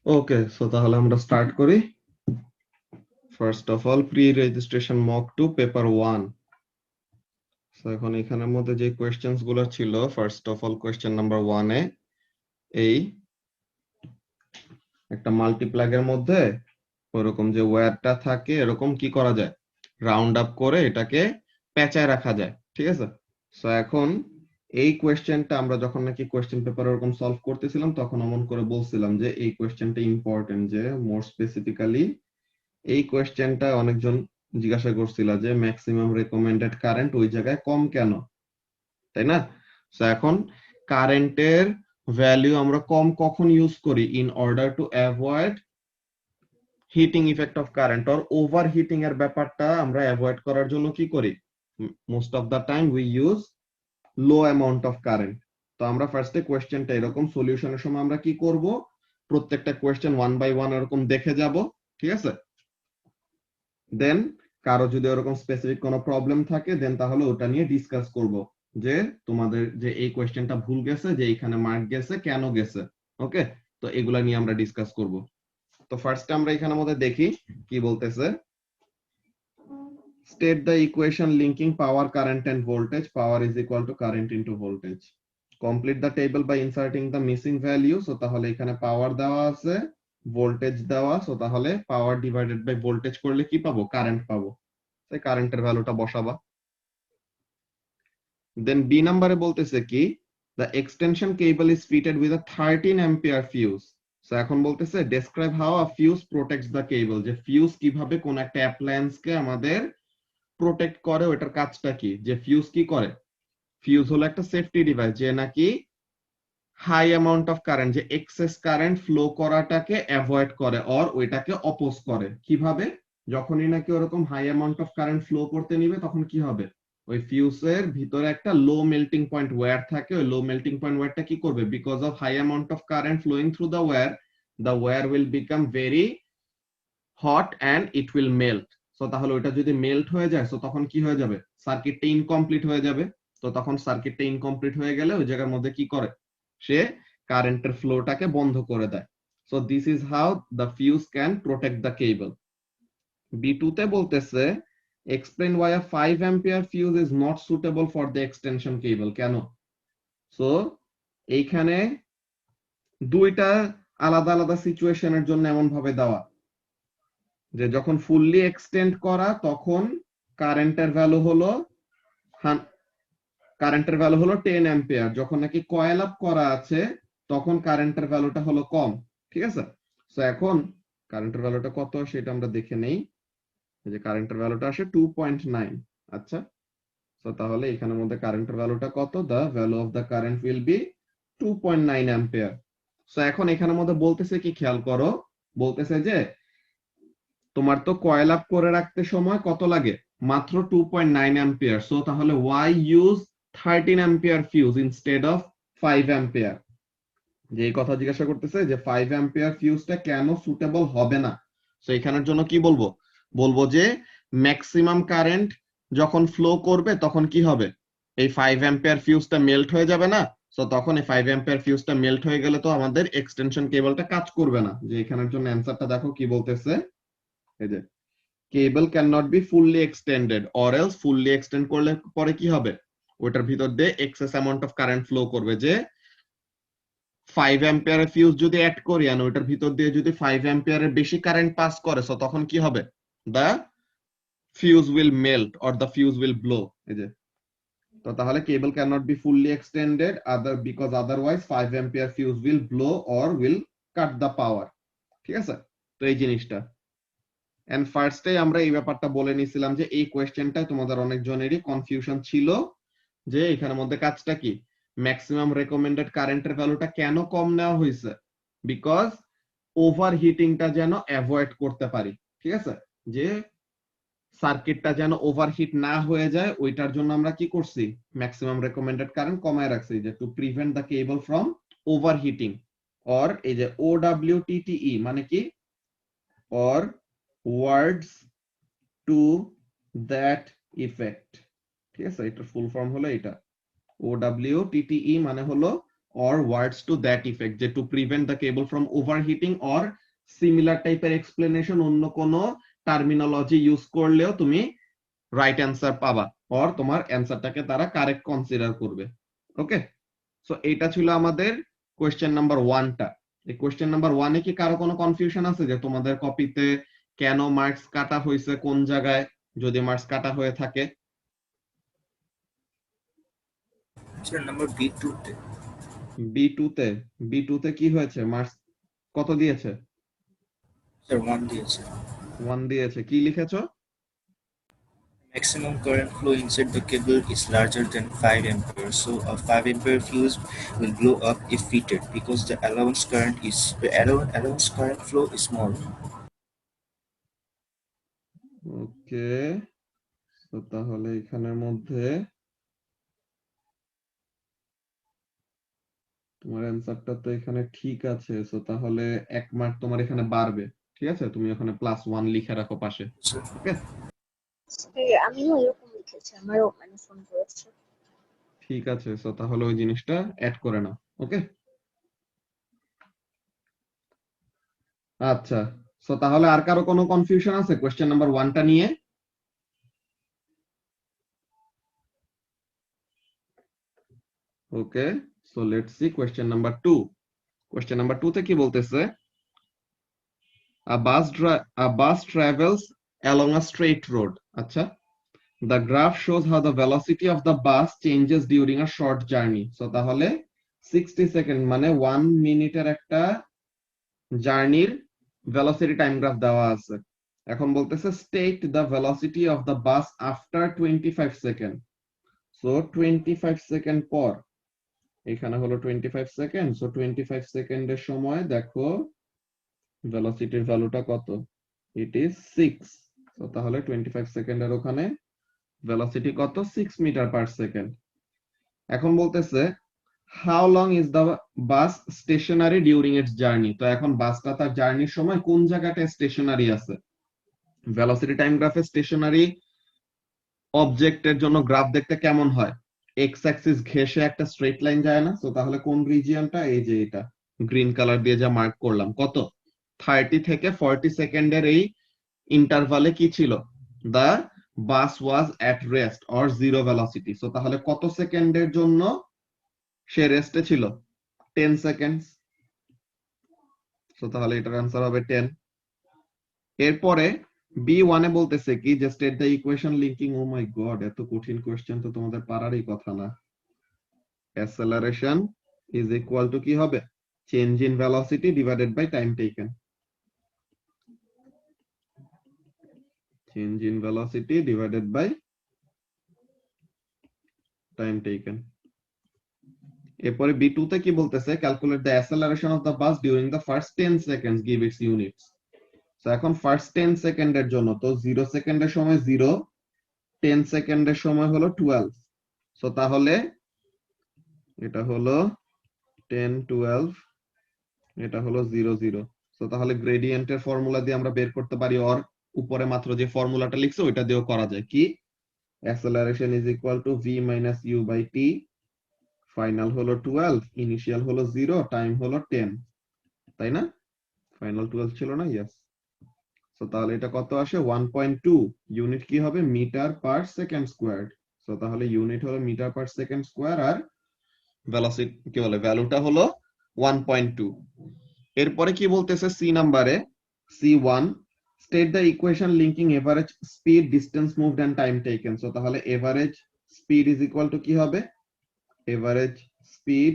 ওকে, so তাহলে আমরা start করি। First of all, pre registration mock 2 paper 1। So এখন এখানের মধ্যে যে কোয়েশ্চেনস গুলো ছিল, first of all question number 1 এ এই একটা মাল্টিপ্লাগের মধ্যে ওরকম যে ওয়্যারটা থাকে, এরকম কি করা যায়, রাউন্ড আপ করে এটাকে পেঁচায় রাখা যায়, ঠিক আছে। সো এখন এই কোয়েশ্চেনটা আমরা যখন নাকি কোয়েশ্চেন পেপার ওরকম সলভ করতেছিলাম, তখন এমন করে বলছিলাম যে এই কোয়েশ্চেনটা ইম্পর্টেন্ট, যে মোর স্পেসিফিক্যালি এই কোয়েশ্চেনটা অনেকজন জিজ্ঞাসা করছিল যে ম্যাক্সিমাম রেকমেন্ডেড কারেন্ট ওই জায়গায় কম কেন, তাই না। তো এখন কারেন্টের ভ্যালু আমরা কম কখন ইউজ করি, in order to avoid heating effect of current or over heating এর ব্যাপারটা আমরা অ্যাভয়েড করার জন্য কি করি, most of the time we use low amount of current. তো আমরা ফার্স্টে কোয়েশ্চেনটা এরকম সলিউশনের সময় আমরা কি করব, প্রত্যেকটা কোয়েশ্চেন ওয়ান বাই ওয়ান এরকম দেখে যাব, ঠিক আছে। দেন কারো যদি ওরকম স্পেসিফিক কোনো প্রবলেম থাকে, দেন তাহলে ওটা নিয়ে ডিসকাস করব, যে তোমাদের যে এই কোয়েশ্চেনটা ভুল গেছে, যে এখানে মার্ক গেছে, কেন গেছে। ওকে, তো এগুলা নিয়ে আমরা ডিসকাস করব। তো ফার্স্টে আমরা এখানের মধ্যে দেখি কি বলতেছে। State the equation linking power, current and voltage. Power is equal to current into voltage. Complete the table by inserting the missing value. So তাহলে এখানে power দেওয়া আছে, voltage দেওয়া, so তাহলে power divided by voltage করলে কি পাবো, current পাবো। তাই কারেন্টের ভ্যালুটা বসাবা। Then B নাম্বারে বলতেছে কি, the extension cable is fitted with a 13 ampere fuse. So এখন বলতেছে describe how a fuse protects the cable, যে ফিউজ কিভাবে কোন একটা অ্যাপ্লায়েন্স কে আমাদের প্রোটেক্ট করে, ওটার কাজটা কি, যে ফিউজ কি করে। ফিউজ হলো একটা সেফটি ডিভাইস, যে নাকি হাই অ্যামাউন্ট অফ কারেন্ট, যে এক্সেস কারেন্ট ফ্লো করাটাকে অ্যাভয়েড করে অর ওইটাকে অপোজ করে। কিভাবে, যখনই নাকি ওরকম high amount of current flow করতে নিবে, তখন কি হবে, ওই ফিউজের ভিতরে একটা লো মেল্টিং পয়েন্ট ওয়্যার থাকে, ওই লো মেল্টিং পয়েন্ট ওয়্যারটা কি করবে, because of high amount of current flowing through the wire will become very hot and it will melt. So তাহলে ওইটা যদি মেল্ট হয়ে যায়, সো তখন কি হয়ে যাবে, সার্কিটটা ইনকমপ্লিট হয়ে যাবে। তো তখন সার্কিটটা ইনকমপ্লিট হয়ে গেলে ওই জায়গার মধ্যে কি করে, সে কারেন্টের ফ্লোটাকে বন্ধ করে দেয়। So this is how the fuse can protect the cable. বি2 তে বলতেছে explain why a 5 ampere fuse is not suitable for the extension cable. কেন, সো এইখানে দুইটা আলাদা আলাদা সিচুয়েশনের জন্য এমন ভাবে দেওয়া, যে যখন ফুললি এক্সটেন্ড করা, তখন কারেন্টের ভ্যালু হলো কারেন্টের ভ্যালু হলো 10 অ্যাম্পিয়ার। যখন নাকি কয়েল আপ করা আছে, তখন কারেন্টের ভ্যালুটা হলো কম, ঠিক আছে। সো এখন কারেন্টের ভ্যালুটা কত সেটা আমরা দেখে নেই। এই যে কারেন্টের ভ্যালুটা আসে 2.9। আচ্ছা, সো তাহলে এখানের মধ্যে কারেন্টের ভ্যালুটা কত, the value of the current will be 2.9 ampere. So এখন এখানের মধ্যে বলতেছে কি, খেয়াল করো, বলতেছে যে তোমার তো কয়েল আপ করে রাখতে সময় কত লাগে, মাত্র 2.9 অ্যাম্পিয়ার। সো তাহলে why use 13 ampere fuse instead of 5 ampere. যে এই কথা জিজ্ঞাসা করতেছে যে 5 অ্যাম্পিয়ার ফিউজটা কেন সুটেবল হবে না। সো এখানের জন্য কি বলবো, বলবো যে ম্যাক্সিমাম কারেন্ট যখন ফ্লো করবে, তখন কি হবে, এই 5 অ্যাম্পিয়ার ফিউজটা মেল্ট হয়ে যাবে না। সো তখন এই 5 অ্যাম্পিয়ার ফিউজটা মেল্ট হয়ে গেলে তো আমাদের এক্সটেনশন কেবলটা কাজ করবে না। যে এখানের জন্য অ্যান্সারটা দেখো কি বলতেছে, এই যে cable can not be fully extended, or else fully extend করলে পরে কি হবে, ওটার ভিতর দিয়ে excess amount of current flow করবে। যে 5 অ্যাম্পিয়ারের ফিউজ যদি অ্যাড করি, আর ওটার ভিতর দিয়ে যদি 5 অ্যাম্পিয়ারের বেশি কারেন্ট পাস করে, সো তখন কি হবে, the fuse will melt or the fuse will blow. এই যে, তো তাহলে cable can not be fully extended other because otherwise 5 ampere fuse will blow or will cut the power, ঠিক আছে। তো এই জিনিসটা এন্ড ফার্স্টে আমরা এই ব্যাপারটা বলে নিছিলাম, যে এই কোয়েশ্চেনটায় তোমাদের অনেক জনেরই কনফিউশন ছিল, যে এখানের মধ্যে কাজটা কি, ম্যাক্সিমাম রেকমেন্ডেড কারেন্টের ভ্যালুটা কেন কম নেওয়া হয়েছে, বিকজ ওভার হিটিংটা যেন অ্যাভয়েড করতে পারি, ঠিক আছে। যে সার্কিটটা যেন ওভারহিট না হয়ে যায়, ওইটার জন্য আমরা কি করছি, ম্যাক্সিমাম রেকমেন্ডেড কারেন্ট কমায় রাখছি, যে to prevent the cable from overheating. Or এই যে OWTTE মানে কি, or words to that effect, ঠিক আছে। এটার ফুল ফর্ম হলো এটা, OWTTE মানে হলো or words to that effect, যে to prevent the cable from overheating or similar টাইপের explanation অন্য কোনো টার্মিনোলজি ইউজ করলেও তুমি রাইট অ্যান্সার পাবা, অর তোমার অ্যান্সারটাকে তারা কারেক্ট কনসিডার করবে। ওকে, সো এইটা ছিল আমাদের কোয়েশ্চেন নাম্বার 1টা। এই কোয়েশ্চেন নাম্বার 1-এ কি কারো কোনো কনফিউশন আছে যে তোমাদের কপিতে কেন মার্কস কাটা হয়েছে, কোন জায়গায় যদি মার্কস কাটা হয়ে থাকে? স্যার নাম্বার B2 তে। বি2তে কি হয়েছে? মার্কস কত দিয়েছে? স্যার 1 দিয়েছে। 1 দিয়েছে। কি লিখেছো? Maximum current flow inside the cable is larger than 5 ampere, so a 5 ampere fuse will blow up if fitted because the allowance current flow is small. ওকে, তো তাহলে এখানের মধ্যে তোমার অ্যান্সারটা তো এখানে ঠিক আছে, সো তাহলে 1 মার্ক তোমার এখানে বাড়বে। ঠিক আছে, তুমি ওখানে +1 লিখে রাখো পাশে। Sir, ওকে, আমিও এরকম লিখেছি, আমারও মানে ফোন করেছে। ঠিক আছে, সো তাহলে ওই জিনিসটা অ্যাড করে নাও। ওকে, আচ্ছা, সো তাহলে আর কারো কোনো কনফিউশন আছে কোশ্চেন নাম্বার 1টা নিয়ে? Okay, so let's see question number 2। Question number 2 তে কি বলতেছে? A bus travels along a straight road. আচ্ছা, the graph shows how the velocity of the bus changes during a short journey. So তাহলে 60 second মানে 1 মিনিটের একটা জার্নির velocity time graph দেওয়া আছে। এখন বলতেছে state the velocity of the bus after 25 second. So 25 second পর, এখানে হলো 25 সেকেন্ড, সো 25 সেকেন্ডের সময় দেখো ভেলোসিটির ভ্যালুটা কত? It is 6। সো তাহলে 25 সেকেন্ডের ওখানে ভেলোসিটি কত? 6 মিটার পার সেকেন্ড। এখন বলতেছে how long is the bus stationary during its journey. তো এখন বাসটা তার জার্নির সময় কোন জায়গাটায় স্টেশনারি আছে? ভেলোসিটি টাইম গ্রাফে স্টেশনারি অবজেক্টের জন্য গ্রাফ দেখতে কেমন হয়? এক্স অ্যাক্সিস ঘেঁষে একটা স্ট্রেট লাইন যায় না? তো তাহলে কোন রিজিয়নটা? এই যে এটা গ্রিন কালার দিয়ে যা মার্ক করলাম, কত 30 থেকে 40 সেকেন্ডের এই ইন্টারভালে কি ছিল? The bus was at rest or zero velocity. So তাহলে কত সেকেন্ডের জন্য সে রেস্টে ছিল? 10 সেকেন্ড। সো তাহলে এটার आंसर হবে 10। এরপরে B1 এ বলতেছে কি যে state the equation linking. Oh my god, এত কঠিন কোশ্চেন তো তোমাদের পারারই কথা না। অ্যাসেলারেশন ইজ ইকুয়াল টু কি হবে? Change in velocity divided by time taken. Change in velocity divided by time taken. এরপরে B2 তে কি বলতেছে? Calculate the acceleration of the bus during the first 10 seconds, give its units. So এখন first 10 সেকেন্ডের জন্য তো 0 সেকেন্ডের সময় 0, 10 সেকেন্ডের সময় হলো 12। সো তাহলে এটা হলো 10, 12, এটা হলো 0, 0। সো তাহলে গ্রেডিয়েন্টের ফর্মুলা দিয়ে আমরা বের করতে পারি, অর উপরে মাত্র যে ফর্মুলাটা লিখছে ওইটা দিয়েও করা যায়। কি? Acceleration is equal to v minus u by t। Final হলো 12, ইনিশিয়াল হলো 0, টাইম হলো 10, তাই না? ফাইনাল 12 ছিল না? ইয়েস। সো তাহলে এটা কত আসে? 1.2। ইউনিট কি হবে? Metre per second squared. So তাহলে ইউনিট হলো মিটার পার সেকেন্ড স্কোয়ার, আর ভেলোসিটি কি বলে ভ্যালুটা হলো 1.2। এরপরে কি বলতেছে সি নাম্বারে? C1 state the equation linking average speed, distance moved and time taken. So তাহলে average speed is equal to কি হবে? Average speed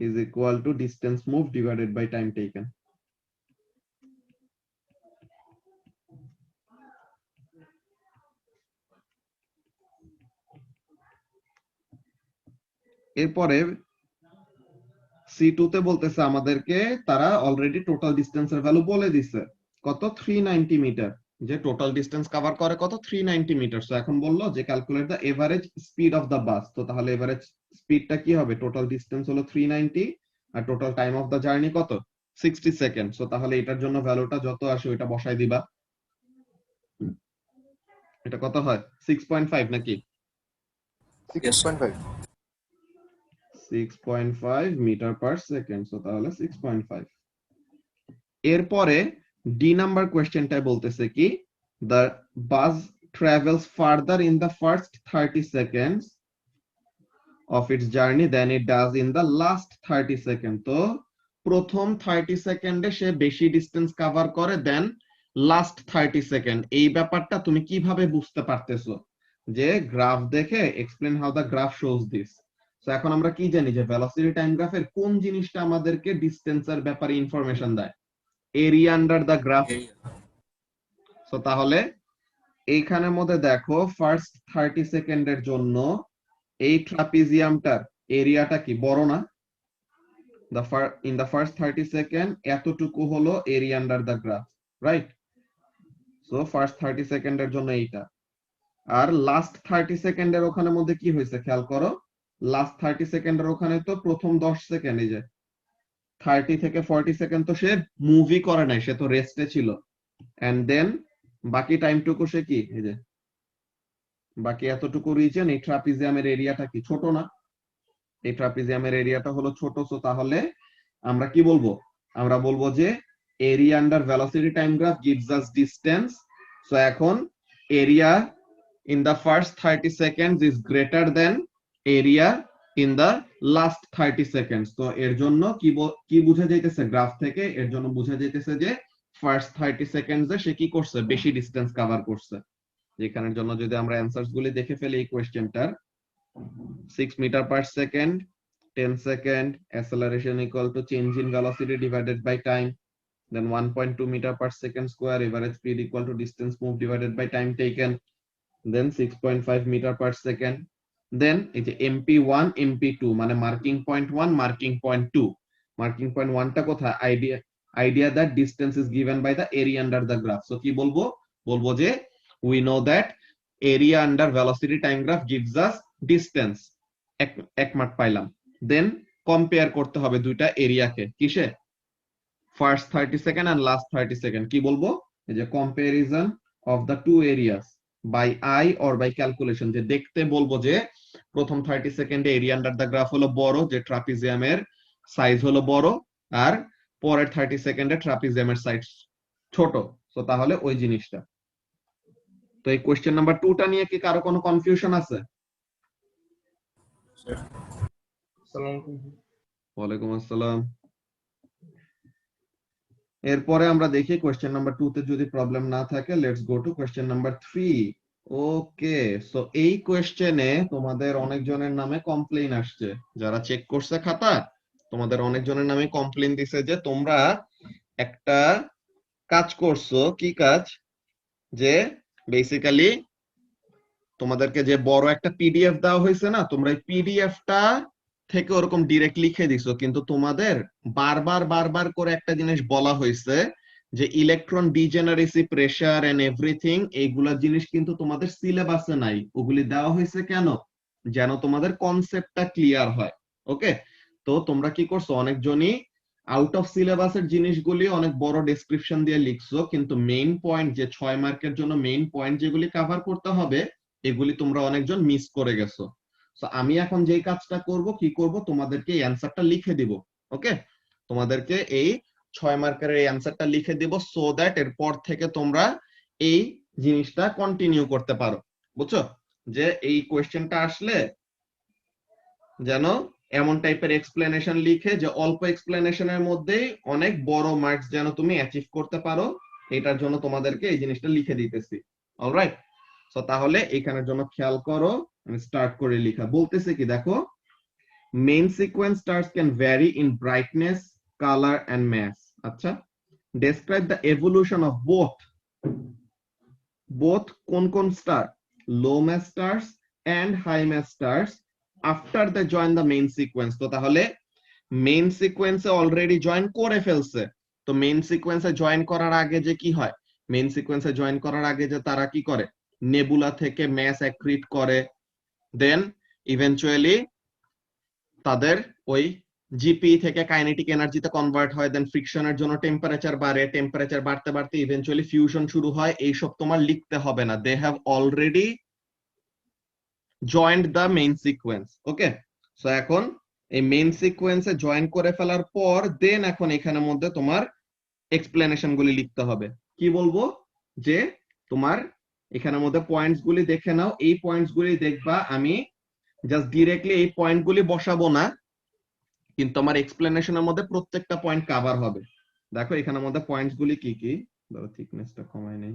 is equal to distance move divided by time taken. এরপরে C2 তে বলতেছে আমাদেরকে তারা already total ডিসটেন্সের value বলে দিছে কত? 390 মিটার। যে টোটাল ডিসটেন্স কভার করে কত? 390 মিটার। সো এখন বললো যে calculate the average speed of the বাস। তো তাহলে এভারেজ স্পিডটা কি হবে? টোটাল ডিসটেন্স হলো 390 আর total time of the journey কত? 60 সেকেন্ড। সো তাহলে এটার জন্য ভ্যালুটা যত আসে ওইটা বসাই দিবা। এটা কত হয়? 6.5 নাকি? 6.5। 6.5 মিটার পার সেকেন্ড, সো তাহলে 6.5। এরপরে ডি নাম্বার কোয়েশ্চেনটায় বলতেছে কি, the bus travels further in the first 30 seconds of its journey than it does in the last 30 seconds। তো প্রথম 30 সেকেন্ডে সে বেশি ডিসটেন্স কভার করে দেন লাস্ট 30 সেকেন্ড। এই ব্যাপারটা তুমি কিভাবে বুঝতে পারতেছো? যে গ্রাফ দেখে explain how the graph shows this. তো এখন আমরা কি জানি যে ভেলোসিটি টাইম গ্রাফের কোন জিনিসটা আমাদেরকে ডিসটেন্সের ব্যাপারে ইনফরমেশন দেয়? Area under the graph. So তাহলে এইখানের মধ্যে দেখো ফার্স্ট 30 সেকেন্ডের জন্য এই ট্রাপিজিয়ামটার এরিয়াটা কি বড় না? ইন দ্য ফার্স্ট 30 সেকেন্ড এতটুকু হলো area under the graph, right? So first 30 সেকেন্ডের জন্য এইটা। আর লাস্ট 30 সেকেন্ডের ওখানে মধ্যে কি হয়েছে খেয়াল করো, লাস্ট 30 সেকেন্ডের ওখানে তো প্রথম 10 সেকেন্ড, এই যে 30 থেকে 40 সেকেন্ড তো সে মুভি করে নাই, সে তো রেস্টে ছিল। এন্ড দেন বাকি টাইমটুকু সে কি, এই যে বাকি এতটুকু রিজন, এই ট্রাপিজিয়ামের এরিয়াটা কি ছোট না? এই ট্রাপিজিয়ামের এরিয়াটা হলো ছোট। সো তাহলে আমরা কি বলবো? আমরা বলবো যে area under velocity time graph gives us distance. So এখন area in the first 30 seconds is greater than area in the last 30 seconds. তো এর জন্য কি বোঝা যাইতেছে গ্রাফ থেকে? এর জন্য বোঝা যাইতেছে যে ফার্স্ট 30 সেকেন্ডসে সে কি করছে, বেশি ডিসটেন্স কভার করছে। যেখানের জন্য যদি আমরা অ্যানসারস গুলি দেখে ফেলি এই কোয়েশ্চেনটার, 6 metre per second, 10 second, acceleration equal to change in velocity divided by time, then 1.2 meter per second square, average speed equal to distance moved divided by time taken, then 6.5 meter per second, then এই যে mp1 mp2 মানে marking point 1 marking point 2। Marking point 1 টা কোথায়? idea that distance is given by the area under the graph। So কি বলবো? বলবো যে we know that area under velocity time graph gives us distance। এক mark পাইলাম। Then compare করতে হবে দুইটা এরিয়াকে, কিসে? First 30 second and last 30 second. কি বলবো? এই যে comparison of the two areas by eye or by calculation. যে দেখতে বলবো যে প্রথম 30 সেকেন্ডে এরিয়া আন্ডার দ্য গ্রাফ হলো বড়, যে ট্রাপিজিয়ামের সাইজ হলো বড়, আর পরের 30 সেকেন্ডে ট্রাপিজিয়ামের সাইজ ছোট। তো তাহলে ওই জিনিসটা। তো এই কোশ্চেন নাম্বার 2 টা নিয়ে কি কারো কোনো কনফিউশন আছে? ওয়ালাইকুম আসসালাম। এরপরে আমরা দেখি কোশ্চেন নাম্বার 2 তে যদি প্রবলেম না থাকে, let's go to question number 3। Okay, so এই কোশ্চেনে তোমাদের অনেকজনের নামে কমপ্লেইন আসছে। যারা চেক করছে খাতা, তোমাদের অনেকজনের নামে কমপ্লেইন দিছে যে তোমরা একটা কাজ করছো। কি কাজ? যে বেসিক্যালি তোমাদেরকে যে বড় একটা পিডিএফ দেওয়া হয়েছে না, তোমরা এই পিডিএফটা থেকে ওরকম ডিরেক্ট লিখে দিছো, কিন্তু তোমাদের বারবার করে একটা জিনিস বলা হয়েছে যে ইলেকট্রন ডিজেনারেসি, প্রেসার এন্ড এভরিথিং, এইগুলা জিনিস কিন্তু তোমাদের সিলেবাসে নাই। ওগুলি দেওয়া হয়েছে কেন? যেন তোমাদের কনসেপ্টটা ক্লিয়ার হয়। ওকে, তো তোমরা কি করছো, অনেকজনই আউট অফ সিলেবাসের জিনিসগুলি অনেক বড় ডেসক্রিপশন দিয়ে লিখছো, কিন্তু মেইন পয়েন্ট, যে 6 মার্কের জন্য মেইন পয়েন্ট যেগুলি কভার করতে হবে, এগুলি তোমরা অনেকজন মিস করে গেছো। সো আমি এখন যেই কাজটা করব, কি করব, তোমাদেরকে এই অ্যানসারটা লিখে দিব। ওকে, তোমাদেরকে এই 6 মার্কের এই অ্যানসারটা লিখে দিব, সো দ্যাট এরপর থেকে তোমরা এই জিনিসটা কন্টিনিউ করতে পারো। বুঝছো? যে এই কোশ্চেনটা আসলে যেন এমন টাইপের এক্সপ্লেনেশন লিখে যে অল্প এক্সপ্লেনেশনের মধ্যেই অনেক বড় মার্কস যেন তুমি অ্যাচিভ করতে পারো, এটার জন্য তোমাদেরকে এই জিনিসটা লিখে দিতেছি। অলরাইট, সো তাহলে এখানের জন্য খেয়াল করো, আমি স্টার্ট করে লেখা বলতেছে কি, দেখো, main sequence stars can vary in brightness, colour and mass. আচ্ছা, describe the evolution of both কোন star, low mass stars and high mass stars after they join the main sequence. তো তাহলে মেইন সিকোয়েন্সে অলরেডি জয়েন করে ফেলছে। তো main সিকোয়েন্সে join করার আগে যে কি হয়, মেইন সিকোয়েন্সে জয়েন করার আগে যে তারা কি করে, নেবুলা থেকে ম্যাস অ্যাক্রিট করে, দেন ইভেন্চুয়ালি তাদের ওই জিপি থেকে কাইনেটিক এনার্জিতে কনভার্ট হয়, দেন ফ্রিকশনের জন্য টেম্পারেচার বাড়ে, টেম্পারেচার বাড়তে বাড়তে ইভেন্চুয়ালি ফিউশন শুরু হয়। এইসব তোমার লিখতে হবে না, they have already joined the main sequence. Okay, so এখন এই মেইন সিকোয়েন্সে জয়েন করে ফেলার পর দেন এখন এখানের মধ্যে তোমার এক্সপ্লেনেশন গুলি লিখতে হবে। কি বলবো যে তোমার এখানের মধ্যে পয়েন্টস গুলি দেখে নাও, এই পয়েন্টস গুলি দেখবা, আমি জাস্ট ডিরেক্টলি এই পয়েন্ট গুলি বসাবো না, কিন্তু আমার এক্সপ্লেনেশনের মধ্যে প্রত্যেকটা পয়েন্ট কভার হবে। দেখো এখানের মধ্যে পয়েন্টস গুলি কি কি, ধরো থিকনেসটা কমাই নেই।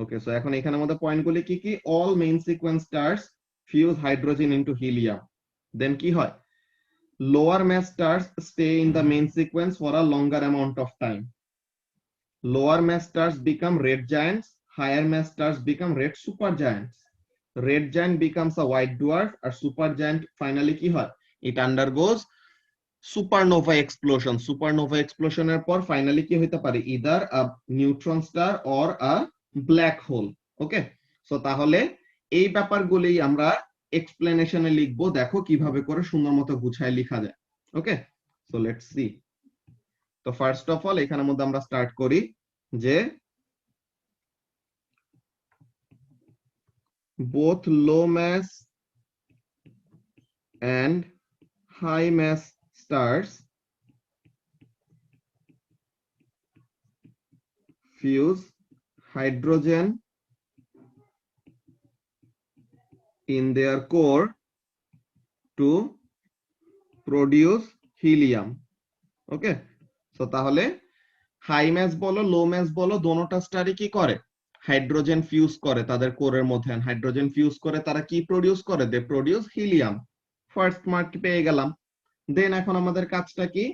ওকে, সো এখন এখানের মধ্যে পয়েন্ট গুলি কি কি, all main sequence stars fuse hydrogen into helium, then কি হয়, lower mass stars stay in the main sequence for a longer amount of time. Lower mass stars become red giants, higher mass stars become red supergiants. Red giant becomes a white dwarf, or supergiant finally কি হয়, it undergoes supernova explosion. Supernova explosion এর পর finally কি হইতে পারে, either a neutron star or a black hole. Okay, so তাহলে এই ব্যাপারগুলি আমরা এক্সপ্লেনেশনে লিখবো, দেখো কিভাবে করে সুন্দর মতো গুছায় লেখা যায়। ওকে, সো লেটস সি। তো ফার্স্ট অফ অল এখানের মধ্যে আমরা স্টার্ট করি যে both low mass and high mass stars fuse hydrogen in their core to produce helium. Okay, so তাহলে হাই ম্যাস বলো লো ম্যাস বলো দোনোটা স্টারই কি করে, হাইড্রোজেন ফিউজ করে তাদের কোরের মধ্যে, হাইড্রোজেন ফিউজ করে তারা কি প্রডিউস করে, দে প্রডিউস হিলিয়াম। ফার্স্ট মার্ক পেয়ে গেলাম। দেন এখন আমাদের কাজটা কি,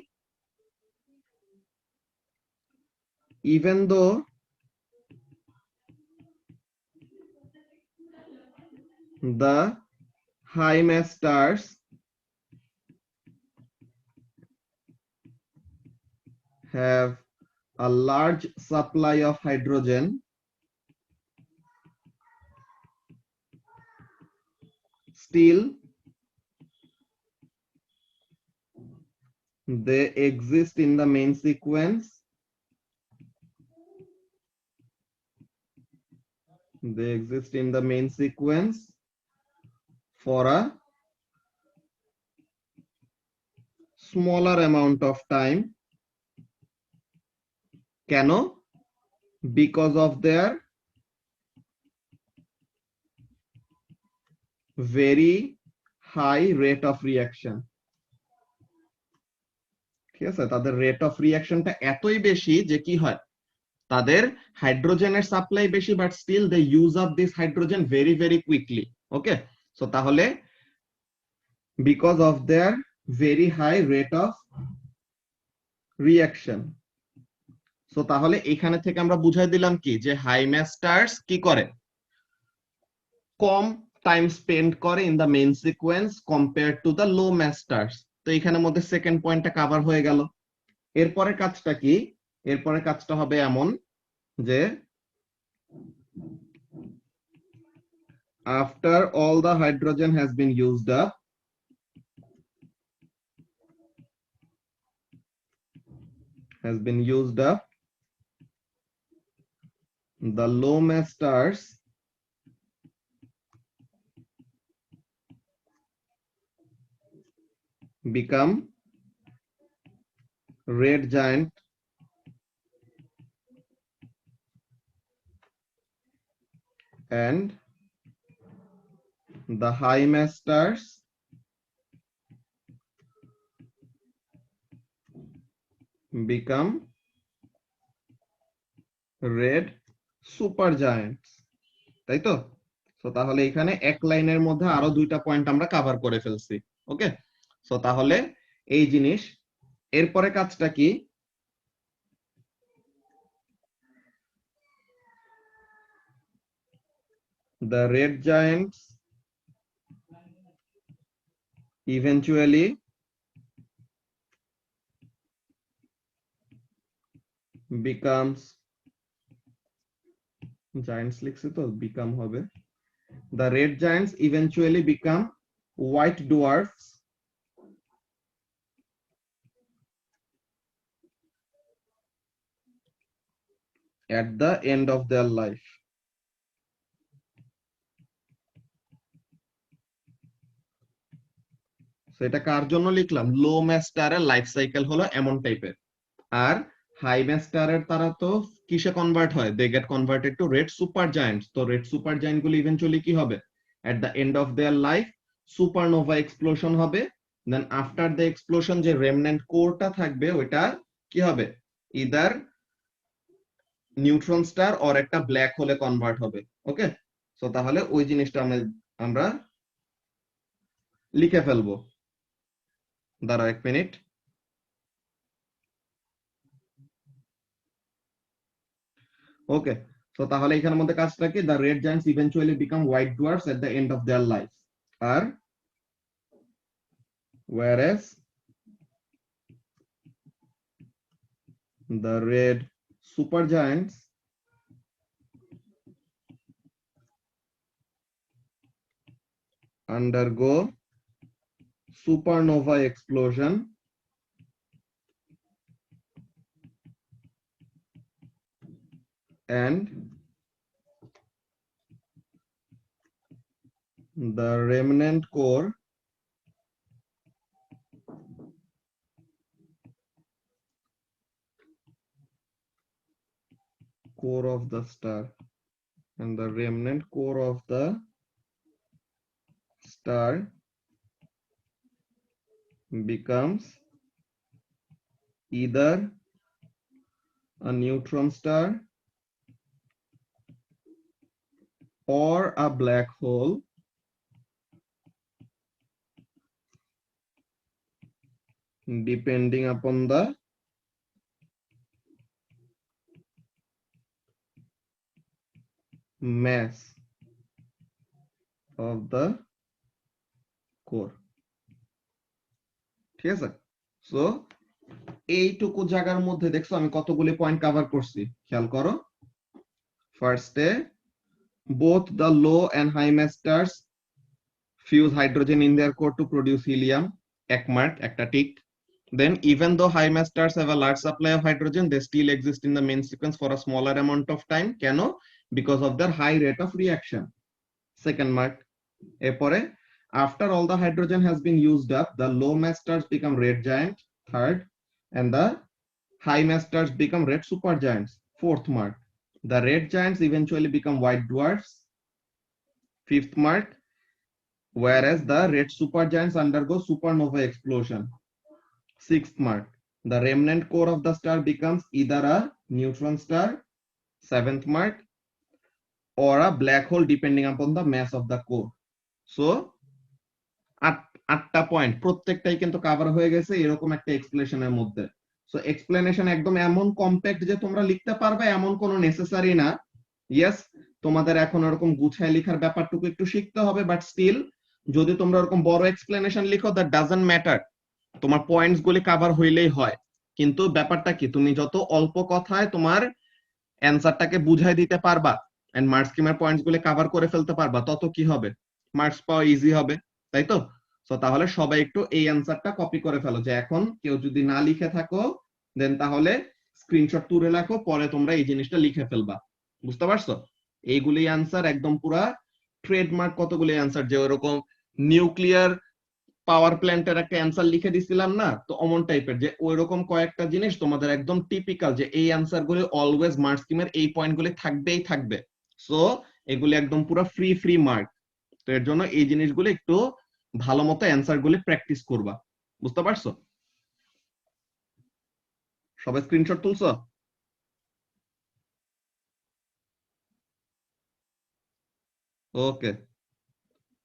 even though the high mass stars have a large supply of hydrogen, still they exist in the main sequence. They exist in the main sequence for a smaller amount of time. কেন? Because of their very high rate of reaction. ঠিক আছে, তাদের rate of রিয়াকশনটা এতই বেশি যে কি হয়, তাদের হাইড্রোজেনের সাপ্লাই বেশি, but still they use up this hydrogen very very quickly. Okay, so তাহলে because of their very high rate of reaction. So তাহলে এখানে থেকে আমরা বুঝাই দিলাম কি, যে হাই ম্যাস স্টারস কি করে, কম টাইম স্পেন্ড করে in the main sequence compare to the low mass stars. তো এখানের মধ্যে সেকেন্ড পয়েন্টটা কভার হয়ে গেল। এরপরে কাজটা কি, এরপরে কাজটা হবে এমন যে after all the hydrogen has been used up, the low mass stars become red giant and the high mass stars become red supergiants, তাই তো? সো তাহলে এখানে এক লাইনের মধ্যে আরো দুইটা পয়েন্ট আমরা কভার করে ফেলছি। ওকে, সো তাহলে এই জিনিস, এরপরে কাজটা কি, the red giants eventually becomes, giants লিখছে তো become হবে, the red giants eventually become white dwarfs at the end of their life. তো এটা কার জন্য লিখলাম, লো ম্যাস স্টারের লাইফ সাইকেল হলো এমন টাইপের। আর হাই ম্যাস স্টারের তারা তো কিসে কনভার্ট হয়, they get converted to red super giants. তো রেড সুপার জায়ান্ট গুলো ইভেন্চুয়ালি কি হবে, at the end of their life supernova explosion হবে। দেন আফটার দ্য এক্সপ্লোশন যে রেমন্যান্ট কোরটা থাকবে ওইটা কি হবে, ইদার নিউট্রন স্টার অর একটা ব্ল্যাক হোলে কনভার্ট হবে। ওকে, সো তাহলে ওই জিনিসটা আমরা লিখে ফেলবো। দাঁড়াও 1 মিনিট। ওকে, তো তাহলে এখানের মধ্যে কাজটা কি, the red giants eventually become white dwarfs at the end of their life. আর whereas the red supergiants undergo supernova explosion and the remnant core of the star and the remnant core of the star becomes either a neutron star or a black hole depending upon the mass of the core। ঠিক আছে, so এইটুকু জায়গার মধ্যে দেখছো আমি কতগুলি point cover করছি, খেয়াল করো। ফার্স্টে both the low and high mass stars fuse hydrogen in their core to produce helium, এক মার্ক, একটা tick. Then even though high mass stars have a large supply of hydrogen, they still exist in the main sequence for a smaller amount of time, কেন, because of their high rate of reaction, second mark। এরপরে after all the hydrogen has been used up, the low mass stars become red giant, third, and the high mass stars become red supergiants, fourth mark। The red giants eventually become white dwarfs, fifth mark, whereas the red supergiants undergo supernova explosion, sixth mark। The remnant core of the star becomes either a neutron star, seventh mark, or a black hole depending upon the mass of the core। So আটটা point প্রত্যেকটাই কিন্তু cover হয়ে গেছে এরকম একটা এক্সপ্লেনেশনের মধ্যে। So explanation একদম এমন কম্প্যাক্ট যে তোমরা লিখতে পারবে এমন কোনো নেসেসারি না। ইয়েস, তোমাদের এখন ওরকম গুছায় লেখার ব্যাপারটুকু একটু শিখতে হবে, বাট স্টিল যদি তোমরা ওরকম বড় এক্সপ্লেনেশন লিখো দ্যাট ডাজন্ট ম্যাটার, তোমার পয়েন্টস গুলি কভার হইলেই হয়। কিন্তু ব্যাপারটা কি, তুমি যত অল্প কথায় তোমার অ্যান্সারটাকে বুঝাই দিতে পারবা এন্ড মার্কস স্কিমের পয়েন্টস গুলি কভার করে ফেলতে পারবা, তত কি হবে, মার্কস পাওয়া ইজি হবে, তাই তো? তো তাহলে সবাই একটু এই অ্যান্সারটা কপি করে ফেলো, যে এখন কেউ যদি না লিখে থাকো দেন তাহলে স্ক্রিনশট তুলে রাখো, পরে তোমরা এই জিনিসটা লিখে ফেলবা। বুঝতে পারছো? এইগুলি অ্যান্সার একদম পুরা ট্রেডমার্ক কতগুলি অ্যান্সার, যে ওরকম নিউক্লিয়ার পাওয়ার প্ল্যান্টের একটা অ্যান্সার লিখে দিছিলাম না, তো অমন টাইপের যে ওইরকম কয়েকটা জিনিস তোমাদের একদম টিপিক্যাল, যে এই অ্যান্সার গুলি অলওয়েজ মার্কস স্কিমের এই পয়েন্ট গুলি থাকবেই থাকবে। সো এগুলি একদম পুরো ফ্রি ফ্রি মার্ক। তো এর জন্য এই জিনিসগুলো একটু ভালো মতো অ্যান্সার গুলি প্র্যাকটিস করবা। বুঝতে পারছো? সবাই স্ক্রিনশট তুলছো? ওকে,